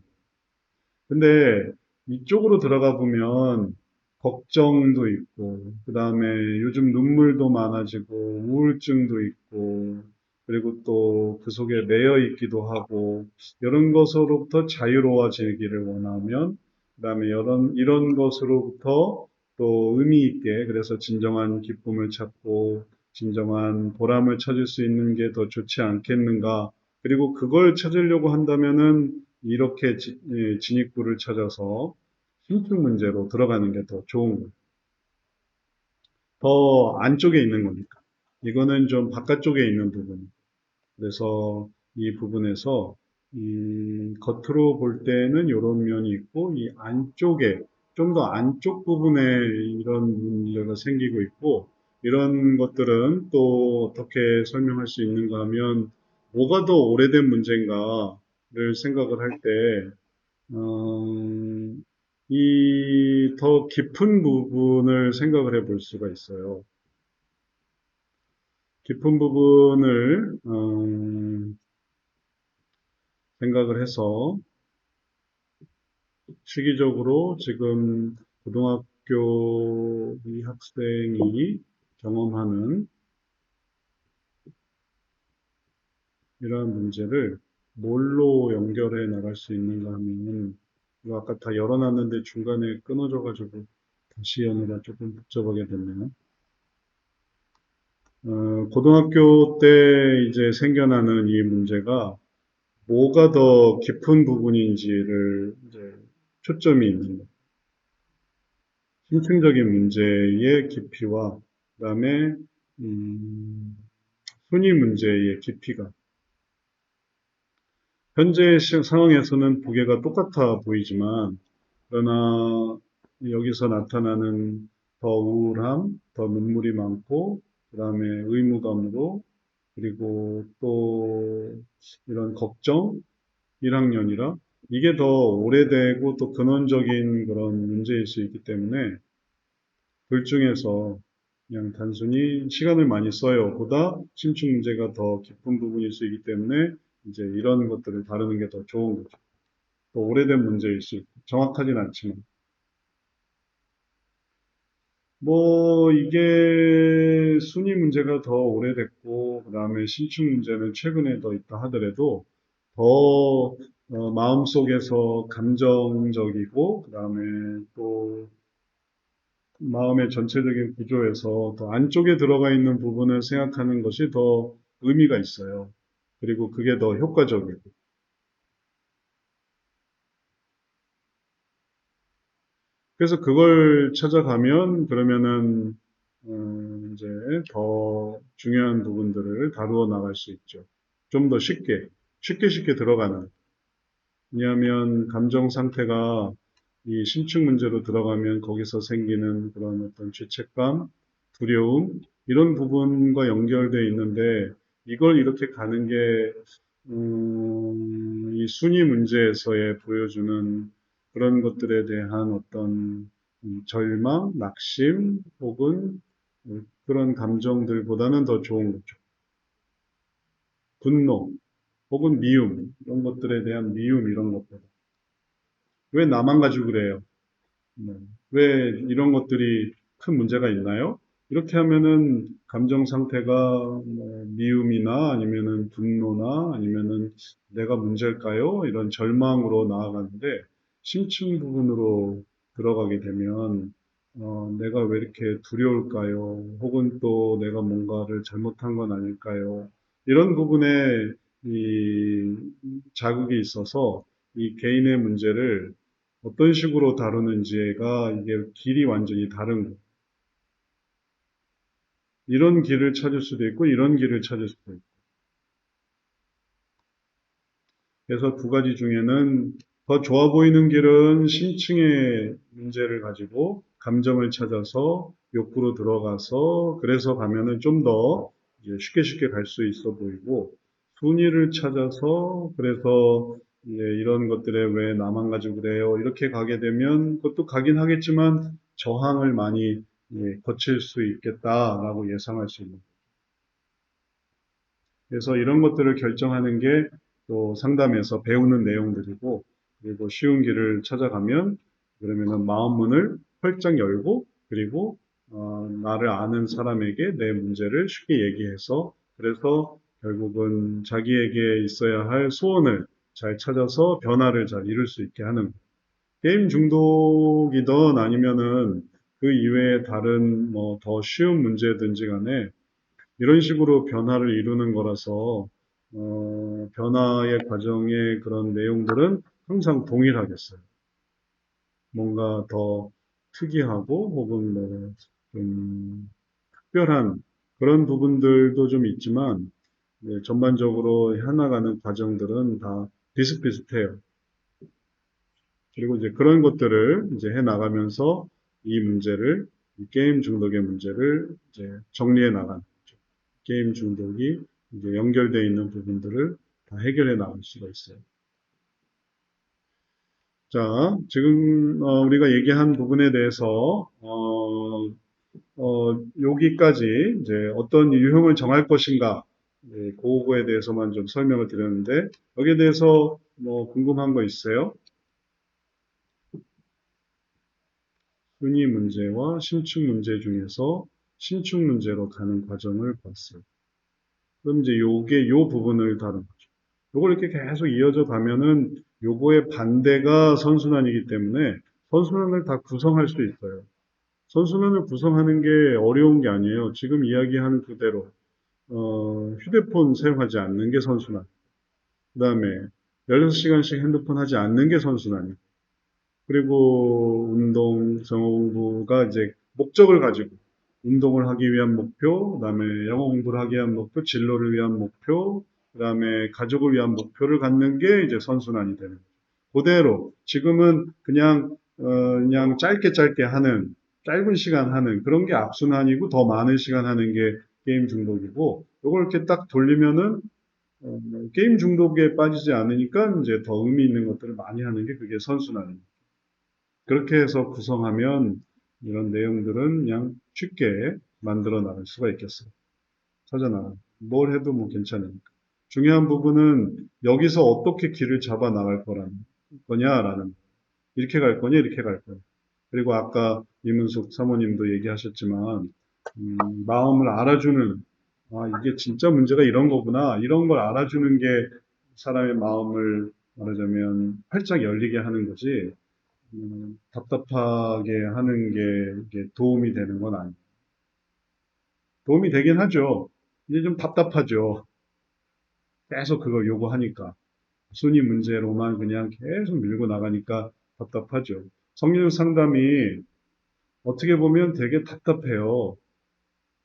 근데 이쪽으로 들어가 보면 걱정도 있고, 그 다음에 요즘 눈물도 많아지고, 우울증도 있고, 그리고 또 그 속에 매여 있기도 하고, 이런 것으로부터 자유로워지기를 원하면, 그 다음에 이런 것으로부터 또 의미 있게, 그래서 진정한 기쁨을 찾고, 진정한 보람을 찾을 수 있는 게 더 좋지 않겠는가. 그리고 그걸 찾으려고 한다면은 이렇게 진입구를 찾아서 신축 문제로 들어가는 게 더 좋은 거예요. 더 안쪽에 있는 거니까. 이거는 좀 바깥쪽에 있는 부분. 그래서 이 부분에서 이 겉으로 볼 때는 이런 면이 있고 이 안쪽에 좀 더 안쪽 부분에 이런 문제가 생기고 있고 이런 것들은 또 어떻게 설명할 수 있는가 하면 뭐가 더 오래된 문제인가를 생각을 할 때, 이 더 깊은 부분을 생각을 해 볼 수가 있어요. 깊은 부분을 생각을 해서 시기적으로 지금 고등학교 이 학생이 경험하는 이러한 문제를 뭘로 연결해 나갈 수 있는가 하면 이거 아까 다 열어놨는데 중간에 끊어져가지고 다시 여느라 조금 복잡하게 됐네요. 고등학교 때 이제 생겨나는 이 문제가 뭐가 더 깊은 부분인지를 이제 초점이 있는 거예요. 심층적인 문제의 깊이와 그다음에 순위 문제의 깊이가 현재 상황에서는 두 개가 똑같아 보이지만 그러나 여기서 나타나는 더 우울함, 더 눈물이 많고 그다음에 의무감으로 그리고 또 이런 걱정 1학년이라 이게 더 오래되고 또 근원적인 그런 문제일 수 있기 때문에 둘 중에서 그냥 단순히 시간을 많이 써요 보다 심층 문제가 더 깊은 부분일 수 있기 때문에 이제 이런 것들을 다루는 게 더 좋은 거죠. 더 오래된 문제일 수 있고 정확하진 않지만 뭐 이게 순위 문제가 더 오래됐고 그 다음에 심층 문제는 최근에 더 있다 하더라도 더 마음속에서 감정적이고 그 다음에 또 마음의 전체적인 구조에서 더 안쪽에 들어가 있는 부분을 생각하는 것이 더 의미가 있어요. 그리고 그게 더 효과적이고. 그래서 그걸 찾아가면 그러면은 이제 더 중요한 부분들을 다루어 나갈 수 있죠. 좀 더 쉽게 들어가는. 왜냐하면 감정 상태가 이 심층 문제로 들어가면 거기서 생기는 그런 어떤 죄책감, 두려움 이런 부분과 연결되어 있는데 이걸 이렇게 가는 게 이 순위 문제에서의 보여주는 그런 것들에 대한 어떤 절망, 낙심 혹은 그런 감정들보다는 더 좋은 거죠. 분노 혹은 미움 이런 것들에 대한 미움 이런 것보다 왜 나만 가지고 그래요? 네. 왜 이런 것들이 큰 문제가 있나요? 이렇게 하면은 감정 상태가 뭐 미움이나 아니면은 분노나 아니면은 내가 문제일까요? 이런 절망으로 나아가는데 심층 부분으로 들어가게 되면 내가 왜 이렇게 두려울까요? 혹은 또 내가 뭔가를 잘못한 건 아닐까요? 이런 부분에 이 자극이 있어서 이 개인의 문제를 어떤 식으로 다루는지가 이게 길이 완전히 다른 거예요. 이런 길을 찾을 수도 있고 이런 길을 찾을 수도 있고. 그래서 두 가지 중에는 더 좋아 보이는 길은 심층의 문제를 가지고 감정을 찾아서 욕구로 들어가서 그래서 가면은 좀 더 쉽게 갈 수 있어 보이고 순위를 찾아서 그래서 이런 것들에 왜 나만 가지고 그래요? 이렇게 가게 되면 그것도 가긴 하겠지만 저항을 많이 거칠 수 있겠다라고 예상할 수 있는. 그래서 이런 것들을 결정하는 게 또 상담에서 배우는 내용들이고 그리고 쉬운 길을 찾아가면 그러면은 마음 문을 활짝 열고 그리고 나를 아는 사람에게 내 문제를 쉽게 얘기해서 그래서 결국은 자기에게 있어야 할 소원을 잘 찾아서 변화를 잘 이룰 수 있게 하는 게임 중독이든 아니면은 그 이외에 다른 뭐 더 쉬운 문제든지 간에 이런 식으로 변화를 이루는 거라서 변화의 과정의 그런 내용들은 항상 동일하겠어요. 뭔가 더 특이하고 혹은 좀 특별한 그런 부분들도 좀 있지만 전반적으로 해나가는 과정들은 다 비슷비슷해요. 그리고 이제 그런 것들을 이제 해나가면서 이 문제를, 이 게임 중독의 문제를 이제 정리해 나가는 거죠. 게임 중독이 이제 연결되어 있는 부분들을 다 해결해 나갈 수가 있어요. 자, 지금 우리가 얘기한 부분에 대해서 여기까지 이제 어떤 유형을 정할 것인가, 그거에 대해서만 좀 설명을 드렸는데 여기에 대해서 뭐 궁금한 거 있어요? 순위 문제와 신축 문제 중에서 신축 문제로 가는 과정을 봤어요. 그럼 이제 요 부분을 다룬 거죠. 요걸 이렇게 계속 이어져 가면은 요거의 반대가 선순환이기 때문에 선순환을 다 구성할 수 있어요. 선순환을 구성하는 게 어려운 게 아니에요. 지금 이야기하는 그대로 휴대폰 사용하지 않는 게 선순환. 그 다음에 16시간씩 핸드폰 하지 않는 게 선순환이에요. 그리고 운동, 정공부가 이제 목적을 가지고 운동을 하기 위한 목표, 그다음에 영어 공부를 하기 위한 목표, 진로를 위한 목표, 그다음에 가족을 위한 목표를 갖는 게 이제 선순환이 되는 거죠. 그대로 지금은 그냥 짧게 하는 짧은 시간 하는 그런 게 악순환이고 더 많은 시간 하는 게 게임 중독이고 이걸 이렇게 딱 돌리면은 게임 중독에 빠지지 않으니까 이제 더 의미 있는 것들을 많이 하는 게 그게 선순환입니다. 그렇게 해서 구성하면 이런 내용들은 그냥 쉽게 만들어 나갈 수가 있겠어요. 찾아나가. 뭘 해도 뭐 괜찮으니까. 중요한 부분은 여기서 어떻게 길을 잡아 나갈 거냐라는, 이렇게 갈 거냐, 이렇게 갈 거냐. 그리고 아까 이문숙 사모님도 얘기하셨지만, 마음을 알아주는, 이게 진짜 문제가 이런 거구나. 이런 걸 알아주는 게 사람의 마음을 말하자면 활짝 열리게 하는 거지. 답답하게 하는 게 이게 도움이 되는 건 아니에요. 도움이 되긴 하죠. 이제 좀 답답하죠. 계속 그걸 요구하니까. 순위 문제로만 그냥 계속 밀고 나가니까 답답하죠. 성령 상담이 어떻게 보면 되게 답답해요.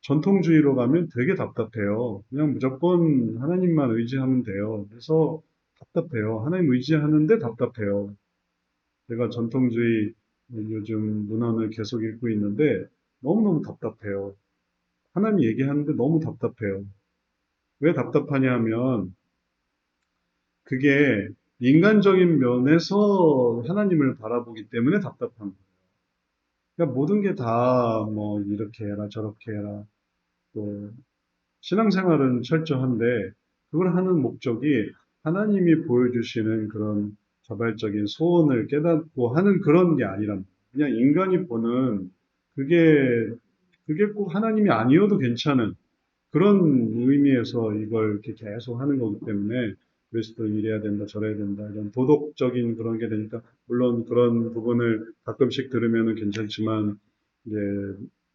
전통주의로 가면 되게 답답해요. 그냥 무조건 하나님만 의지하면 돼요. 그래서 답답해요. 하나님 의지하는데 답답해요. 제가 전통주의 요즘 문헌을 계속 읽고 있는데 너무너무 답답해요. 하나님 얘기하는데 너무 답답해요. 왜 답답하냐 하면 그게 인간적인 면에서 하나님을 바라보기 때문에 답답한 거예요. 그러니까 모든 게 다 뭐 이렇게 해라 저렇게 해라 또 신앙생활은 철저한데 그걸 하는 목적이 하나님이 보여주시는 그런 자발적인 소원을 깨닫고 하는 그런 게 아니란 그냥 인간이 보는 그게 꼭 하나님이 아니어도 괜찮은 그런 의미에서 이걸 이렇게 계속 하는 거기 때문에 그리스도는 이래야 된다 저래야 된다 이런 도덕적인 그런 게 되니까 물론 그런 부분을 가끔씩 들으면은 괜찮지만 이제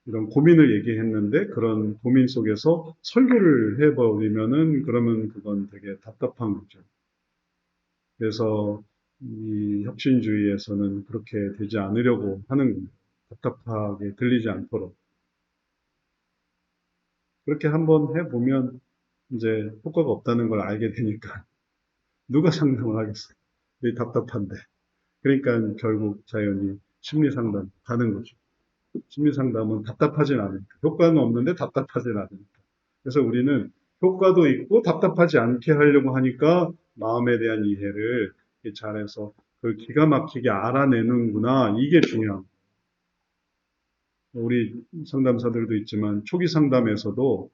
이런 고민을 얘기했는데 그런 고민 속에서 설교를 해버리면은 그러면 그건 되게 답답한 거죠. 그래서 이 혁신주의에서는 그렇게 되지 않으려고 하는 거예요. 답답하게 들리지 않도록. 그렇게 한번 해보면 이제 효과가 없다는 걸 알게 되니까 누가 상담을 하겠어요. 이 답답한데. 그러니까 결국 자연히 심리 상담 가는 거죠. 심리 상담은 답답하진 않으니까. 효과는 없는데 답답하진 않으니까. 그래서 우리는 효과도 있고 답답하지 않게 하려고 하니까 마음에 대한 이해를 잘해서 그걸 기가 막히게 알아내는구나. 이게 중요한 거예요. 우리 상담사들도 있지만 초기 상담에서도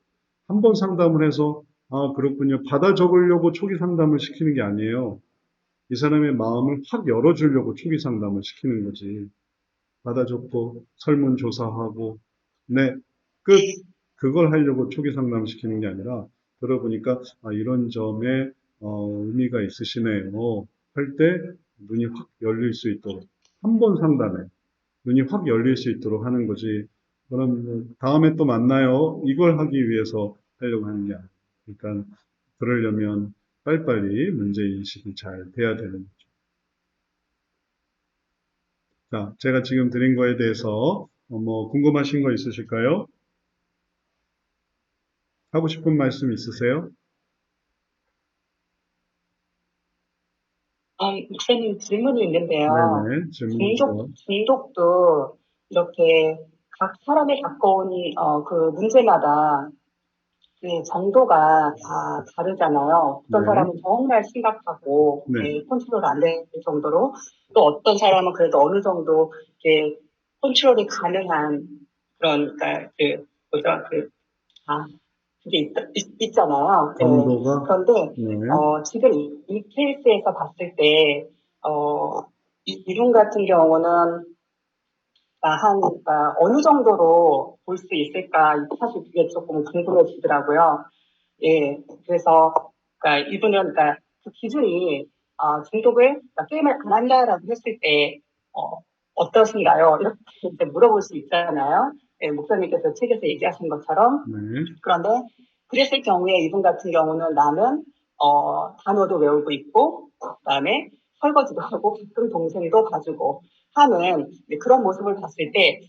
한 번 상담을 해서 그렇군요. 받아 적으려고 초기 상담을 시키는 게 아니에요. 이 사람의 마음을 확 열어주려고 초기 상담을 시키는 거지. 받아 적고 설문조사하고 네, 끝. 그걸 하려고 초기 상담을 시키는 게 아니라 들어보니까 이런 점에 의미가 있으시네요. 할 때 눈이 확 열릴 수 있도록 한 번 상담에 눈이 확 열릴 수 있도록 하는 거지. 그럼 다음에 또 만나요. 이걸 하기 위해서 하려고 하는 게 아니에요. 그러니까 그러려면 빨리빨리 문제인식이 잘 돼야 되는 거죠. 자, 제가 지금 드린 거에 대해서 뭐 궁금하신 거 있으실까요? 하고 싶은 말씀 있으세요? 목사님 질문이 있는데요. 네네, 질문 주세요. 중독도 이렇게 각 사람이 겪어온 그 문제마다 그 정도가 다 다르잖아요. 어떤 네. 사람은 정말 심각하고 네. 컨트롤 안 될 정도로, 또 어떤 사람은 그래도 어느 정도 이렇게 컨트롤이 가능한 그런, 그러니까 그게 있잖아요. 네. 정도가, 그런데 네. 지금 이 케이스에서 봤을 때 이분 같은 경우는 어느 정도로 볼 수 있을까? 사실 그게 조금 궁금해지더라고요. 예, 그래서, 이분은, 그 기준이, 중독을, 게임을 안 한다라고 했을 때, 어떠신가요? 이렇게 이제 물어볼 수 있잖아요. 예, 목사님께서 책에서 얘기하신 것처럼. 네. 그런데, 그랬을 경우에 이분 같은 경우는 나는, 단어도 외우고 있고, 그 다음에 설거지도 하고, 가끔 동생도 봐주고 하는 그런 모습을 봤을 때,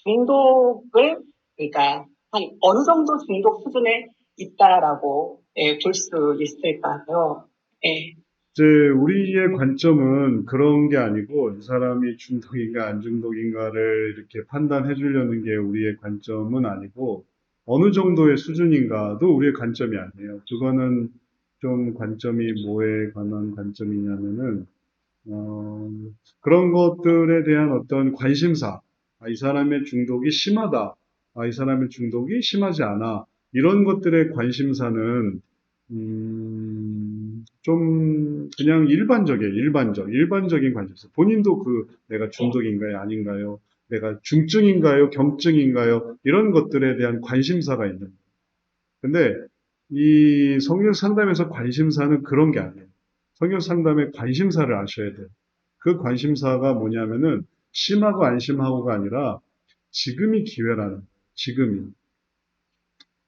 중독을, 그러니까, 한 어느 정도 중독 수준에 있다라고 볼 수 있을까요? 예. 이제 우리의 관점은 그런 게 아니고 이 사람이 중독인가 안 중독인가를 이렇게 판단해 주려는 게 우리의 관점은 아니고 어느 정도의 수준인가도 우리의 관점이 아니에요. 그거는 좀 관점이 뭐에 관한 관점이냐면은 그런 것들에 대한 어떤 관심사, 이 사람의 중독이 심하다, 이 사람의 중독이 심하지 않아, 이런 것들의 관심사는, 좀, 그냥 일반적인 관심사. 본인도 내가 중독인가요, 아닌가요? 내가 중증인가요, 경증인가요? 이런 것들에 대한 관심사가 있는 거예요. 근데, 이 성격 상담에서 관심사는 그런 게 아니에요. 성격 상담의 관심사를 아셔야 돼요. 그 관심사가 뭐냐면은 심하고 안 심하고가 아니라 지금이 기회라는 거예요. 지금이.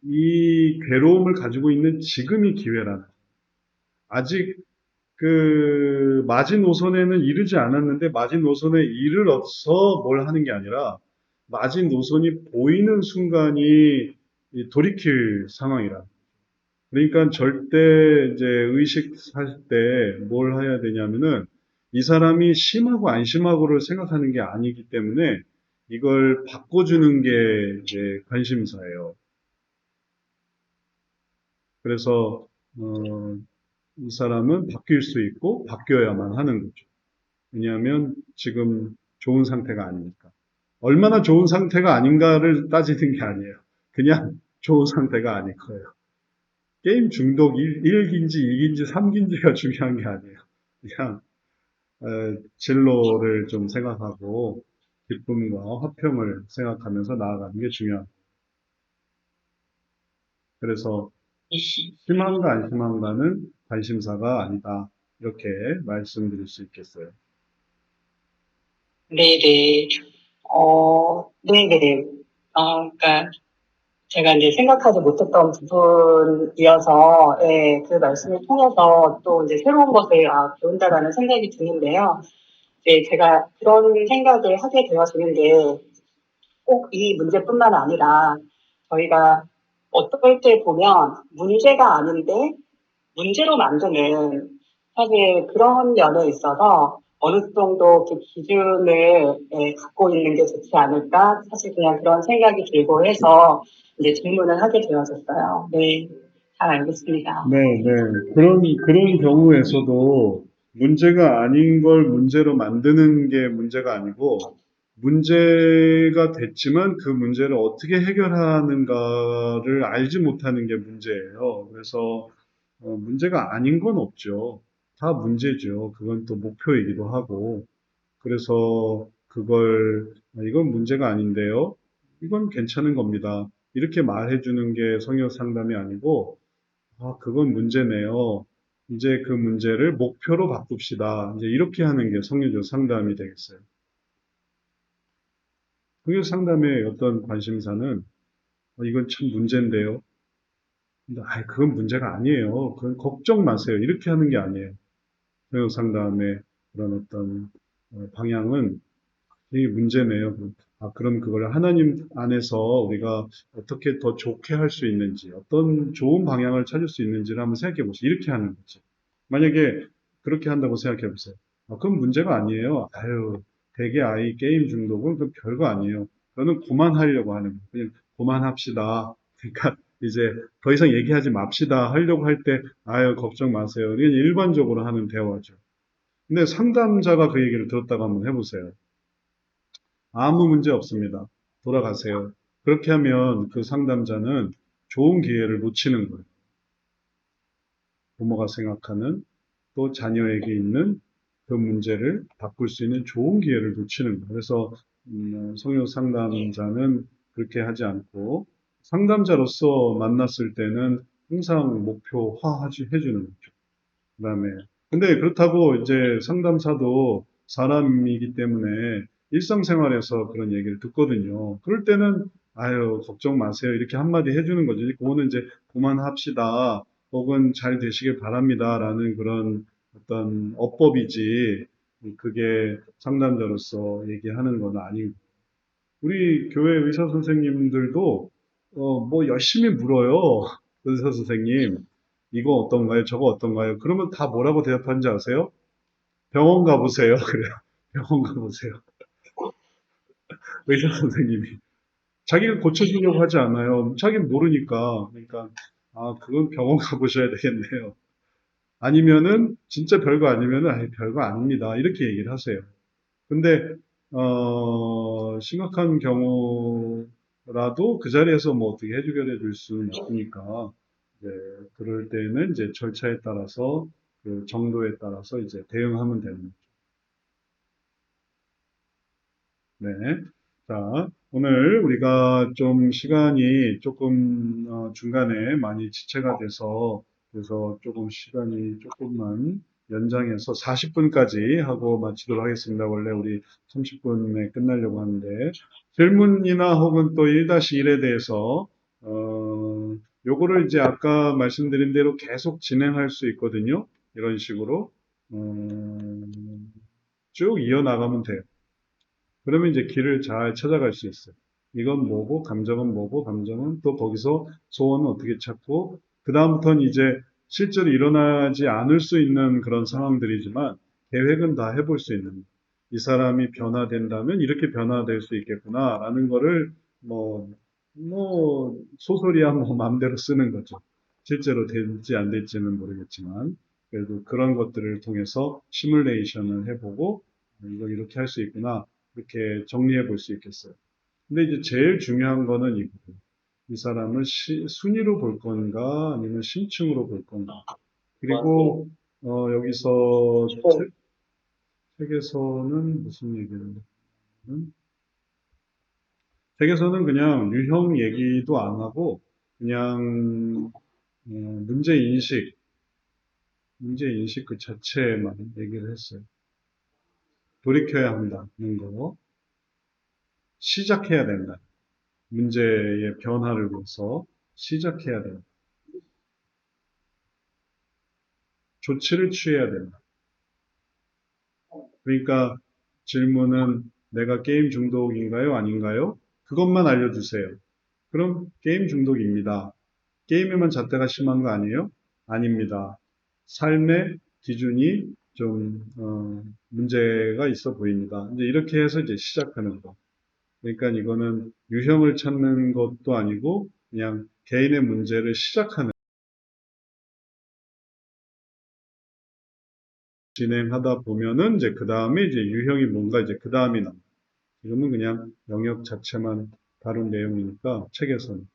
이 괴로움을 가지고 있는 지금이 기회라는 거예요. 아직 마지노선에는 이르지 않았는데 마지노선에 이르러서 뭘 하는 게 아니라 마지노선이 보이는 순간이 돌이킬 상황이라. 그러니까 절대 이제 의식할 때 뭘 해야 되냐면은 이 사람이 심하고 안 심하고를 생각하는 게 아니기 때문에 이걸 바꿔주는 게 이제 관심사예요. 그래서 이 사람은 바뀔 수 있고 바뀌어야만 하는 거죠. 왜냐하면 지금 좋은 상태가 아니니까. 얼마나 좋은 상태가 아닌가를 따지는 게 아니에요. 그냥 좋은 상태가 아닐 거예요. 게임 중독 1기인지 2기인지 3기인지가 중요한 게 아니에요. 그냥 진로를 좀 생각하고 기쁨과 화평을 생각하면서 나아가는 게 중요합니다. 그래서 심한가 안 심한가는 관심사가 아니다. 이렇게 말씀드릴 수 있겠어요. 네네. 네네. 그러니까 제가 이제 생각하지 못했던 부분이어서, 예, 그 말씀을 통해서 또 이제 새로운 것을 배운다라는 생각이 드는데요. 이제 제가 그런 생각을 하게 되어지는데, 꼭 이 문제뿐만 아니라 저희가 어떨 때 보면 문제가 아닌데 문제로 만드는, 사실 그런 면에 있어서 어느 정도 그 기준을 갖고 있는 게 좋지 않을까, 사실 그냥 그런 생각이 들고 해서 이제 질문을 하게 되어졌어요. 네, 잘 알겠습니다. 네, 네. 그런 경우에서도 문제가 아닌 걸 문제로 만드는 게 문제가 아니고, 문제가 됐지만 그 문제를 어떻게 해결하는가를 알지 못하는 게 문제예요. 그래서, 문제가 아닌 건 없죠. 다 문제죠. 그건 또 목표이기도 하고. 그래서 이건 문제가 아닌데요. 이건 괜찮은 겁니다. 이렇게 말해주는 게 성역 상담이 아니고, 그건 문제네요. 이제 그 문제를 목표로 바꿉시다. 이제 이렇게 하는 게 성교적 상담이 되겠어요. 성교 상담의 어떤 관심사는 이건 참 문제인데요. 그건 문제가 아니에요. 그건 걱정 마세요. 이렇게 하는 게 아니에요. 성역 상담의 그런 어떤 방향은 이게 문제네요. 그럼 그걸 하나님 안에서 우리가 어떻게 더 좋게 할 수 있는지, 어떤 좋은 방향을 찾을 수 있는지를 한번 생각해 보세요. 이렇게 하는 거지. 만약에 그렇게 한다고 생각해 보세요. 그건 문제가 아니에요. 대개 아이 게임 중독은 그 별거 아니에요. 저는 그만하려고 하는 거예요. 그냥 그만합시다. 그러니까 이제 더 이상 얘기하지 맙시다 하려고 할 때, 걱정 마세요. 이게 일반적으로 하는 대화죠. 근데 상담자가 그 얘기를 들었다고 한번 해보세요. 아무 문제 없습니다. 돌아가세요. 그렇게 하면 그 상담자는 좋은 기회를 놓치는 거예요. 부모가 생각하는 또 자녀에게 있는 그 문제를 바꿀 수 있는 좋은 기회를 놓치는 거예요. 그래서 성역 상담자는 그렇게 하지 않고 상담자로서 만났을 때는 항상 목표화 해주는 거죠. 그다음에 근데 그렇다고 이제 상담사도 사람이기 때문에 일상생활에서 그런 얘기를 듣거든요. 그럴 때는 걱정 마세요. 이렇게 한마디 해주는 거죠. 그거는 이제 그만합시다. 혹은 잘 되시길 바랍니다라는 그런 어떤 어법이지. 그게 상담자로서 얘기하는 건 아니고. 우리 교회 의사 선생님들도 뭐 열심히 물어요. 의사 선생님, 이거 어떤가요? 저거 어떤가요? 그러면 다 뭐라고 대답하는지 아세요? 병원 가보세요. 그래요. 병원 가보세요. 의사 선생님이. 자기가 고쳐주려고 하지 않아요. 자기는 모르니까. 그러니까, 그건 병원 가보셔야 되겠네요. 아니면은, 진짜 별거 아니면은, 별거 아닙니다. 이렇게 얘기를 하세요. 근데 심각한 경우라도 그 자리에서 뭐 어떻게 해결해 줄 수는 없으니까 이제 그럴 때는 이제 절차에 따라서 그 정도에 따라서 이제 대응하면 되는 거죠. 네. 자, 오늘 우리가 좀 시간이 조금 중간에 많이 지체가 돼서 그래서 조금 시간이 조금만 연장해서 40분까지 하고 마치도록 하겠습니다. 원래 우리 30분에 끝나려고 하는데 질문이나 혹은 또 1-1에 대해서 요거를 이제 아까 말씀드린 대로 계속 진행할 수 있거든요. 이런 식으로 쭉 이어나가면 돼요. 그러면 이제 길을 잘 찾아갈 수 있어요. 이건 뭐고, 감정은 뭐고, 감정은 또 거기서 소원은 어떻게 찾고, 그 다음부터는 이제 실제로 일어나지 않을 수 있는 그런 상황들이지만, 계획은 다 해볼 수 있는, 이 사람이 변화된다면 이렇게 변화될 수 있겠구나, 라는 거를 소설이야 마음대로 쓰는 거죠. 실제로 될지 안 될지는 모르겠지만, 그래도 그런 것들을 통해서 시뮬레이션을 해보고, 이거 이렇게 할 수 있구나. 이렇게 정리해 볼 수 있겠어요. 근데 이제 제일 중요한 거는 이거예요. 이 사람을 순위로 볼 건가 아니면 심층으로 볼 건가. 그리고 여기서 책에서는 무슨 얘기를 하냐면 책에서는 그냥 유형 얘기도 안 하고 그냥 문제 인식 그 자체만 얘기를 했어요. 돌이켜야 한다는 거, 시작해야 된다. 문제의 변화를 위해서 시작해야 된다. 조치를 취해야 된다. 그러니까 질문은 내가 게임 중독인가요? 아닌가요? 그것만 알려주세요. 그럼 게임 중독입니다. 게임에만 잣대가 심한 거 아니에요? 아닙니다. 삶의 기준이 좀 문제가 있어 보입니다. 이제 이렇게 해서 이제 시작하는 거. 그러니까 이거는 유형을 찾는 것도 아니고 그냥 개인의 문제를 시작하는 진행하다 보면은 이제 그 다음에 이제 유형이 뭔가 이제 그 다음이 나옵니다. 지금은 그냥 영역 자체만 다룬 내용이니까 책에서는.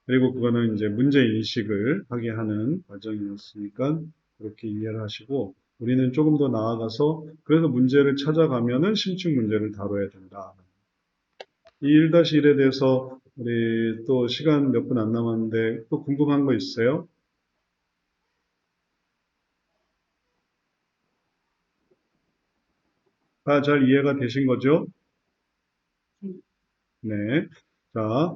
그리고 그거는 이제 문제 인식을 하게 하는 과정이었으니까 그렇게 이해를 하시고 우리는 조금 더 나아가서 그래서 문제를 찾아가면은 심층 문제를 다뤄야 된다. 이 1-1에 대해서 우리 또 시간 몇 분 안 남았는데 또 궁금한 거 있어요? 다 잘 이해가 되신 거죠? 네. 자,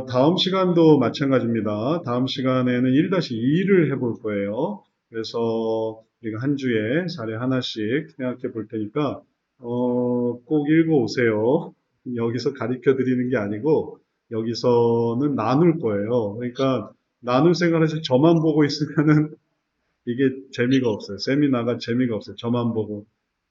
다음 시간도 마찬가지입니다. 다음 시간에는 1-2를 해볼 거예요. 그래서 우리가 한 주에 사례 하나씩 생각해 볼 테니까, 꼭 읽어 오세요. 여기서 가르쳐 드리는 게 아니고, 여기서는 나눌 거예요. 그러니까, 나눌 생각을 해서 저만 보고 있으면은 이게 재미가 없어요. 세미나가 재미가 없어요. 저만 보고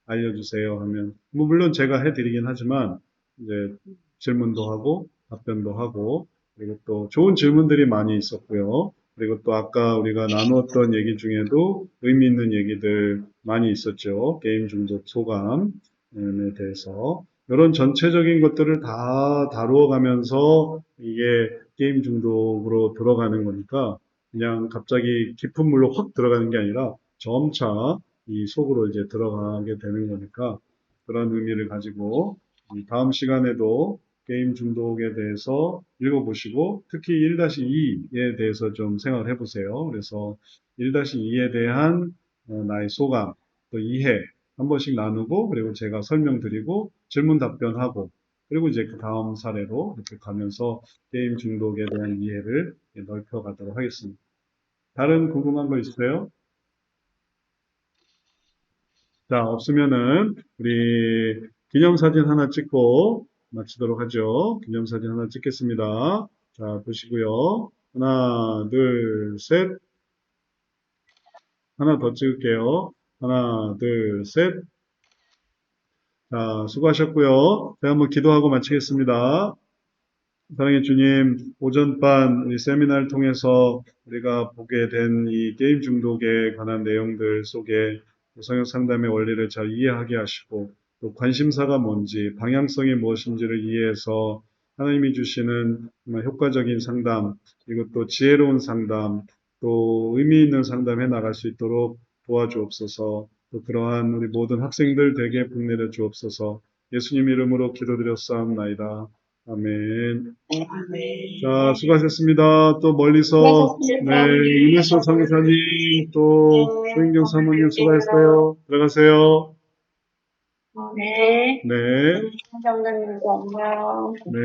알려주세요 하면. 뭐 물론 제가 해드리긴 하지만, 이제 질문도 하고, 답변도 하고, 그리고 또 좋은 질문들이 많이 있었고요. 그리고 또 아까 우리가 나누었던 얘기 중에도 의미 있는 얘기들 많이 있었죠. 게임 중독 소감에 대해서. 이런 전체적인 것들을 다 다루어 가면서 이게 게임 중독으로 들어가는 거니까 그냥 갑자기 깊은 물로 확 들어가는 게 아니라 점차 이 속으로 이제 들어가게 되는 거니까 그런 의미를 가지고 다음 시간에도 게임 중독에 대해서 읽어보시고 특히 1-2에 대해서 좀 생각을 해보세요. 그래서 1-2에 대한 나의 소감, 또 이해 한 번씩 나누고 그리고 제가 설명드리고 질문 답변하고 그리고 이제 그 다음 사례로 이렇게 가면서 게임 중독에 대한 이해를 넓혀가도록 하겠습니다. 다른 궁금한 거 있으세요? 자, 없으면은 우리 기념사진 하나 찍고 마치도록 하죠. 기념사진 하나 찍겠습니다. 자, 보시고요. 하나, 둘, 셋. 하나 더 찍을게요. 하나, 둘, 셋. 자, 수고하셨고요. 제가 한번 기도하고 마치겠습니다. 사랑의 주님, 오전반 우리 세미나를 통해서 우리가 보게 된 이 게임 중독에 관한 내용들 속에 성역 상담의 원리를 잘 이해하게 하시고 또 관심사가 뭔지 방향성이 무엇인지를 이해해서 하나님이 주시는 정말 효과적인 상담 그리고 또 지혜로운 상담 또 의미 있는 상담해 나갈 수 있도록 도와주옵소서. 또 그러한 우리 모든 학생들 되게 복내려 주옵소서. 예수님 이름으로 기도드렸사옵나이다. 아멘. 자, 수고하셨습니다. 또 멀리서, 네, 유네스 상사님, 또, 소인경 사모님 수고하셨어요. 들어가세요. 네. 네, 장관님도 안녕. 네.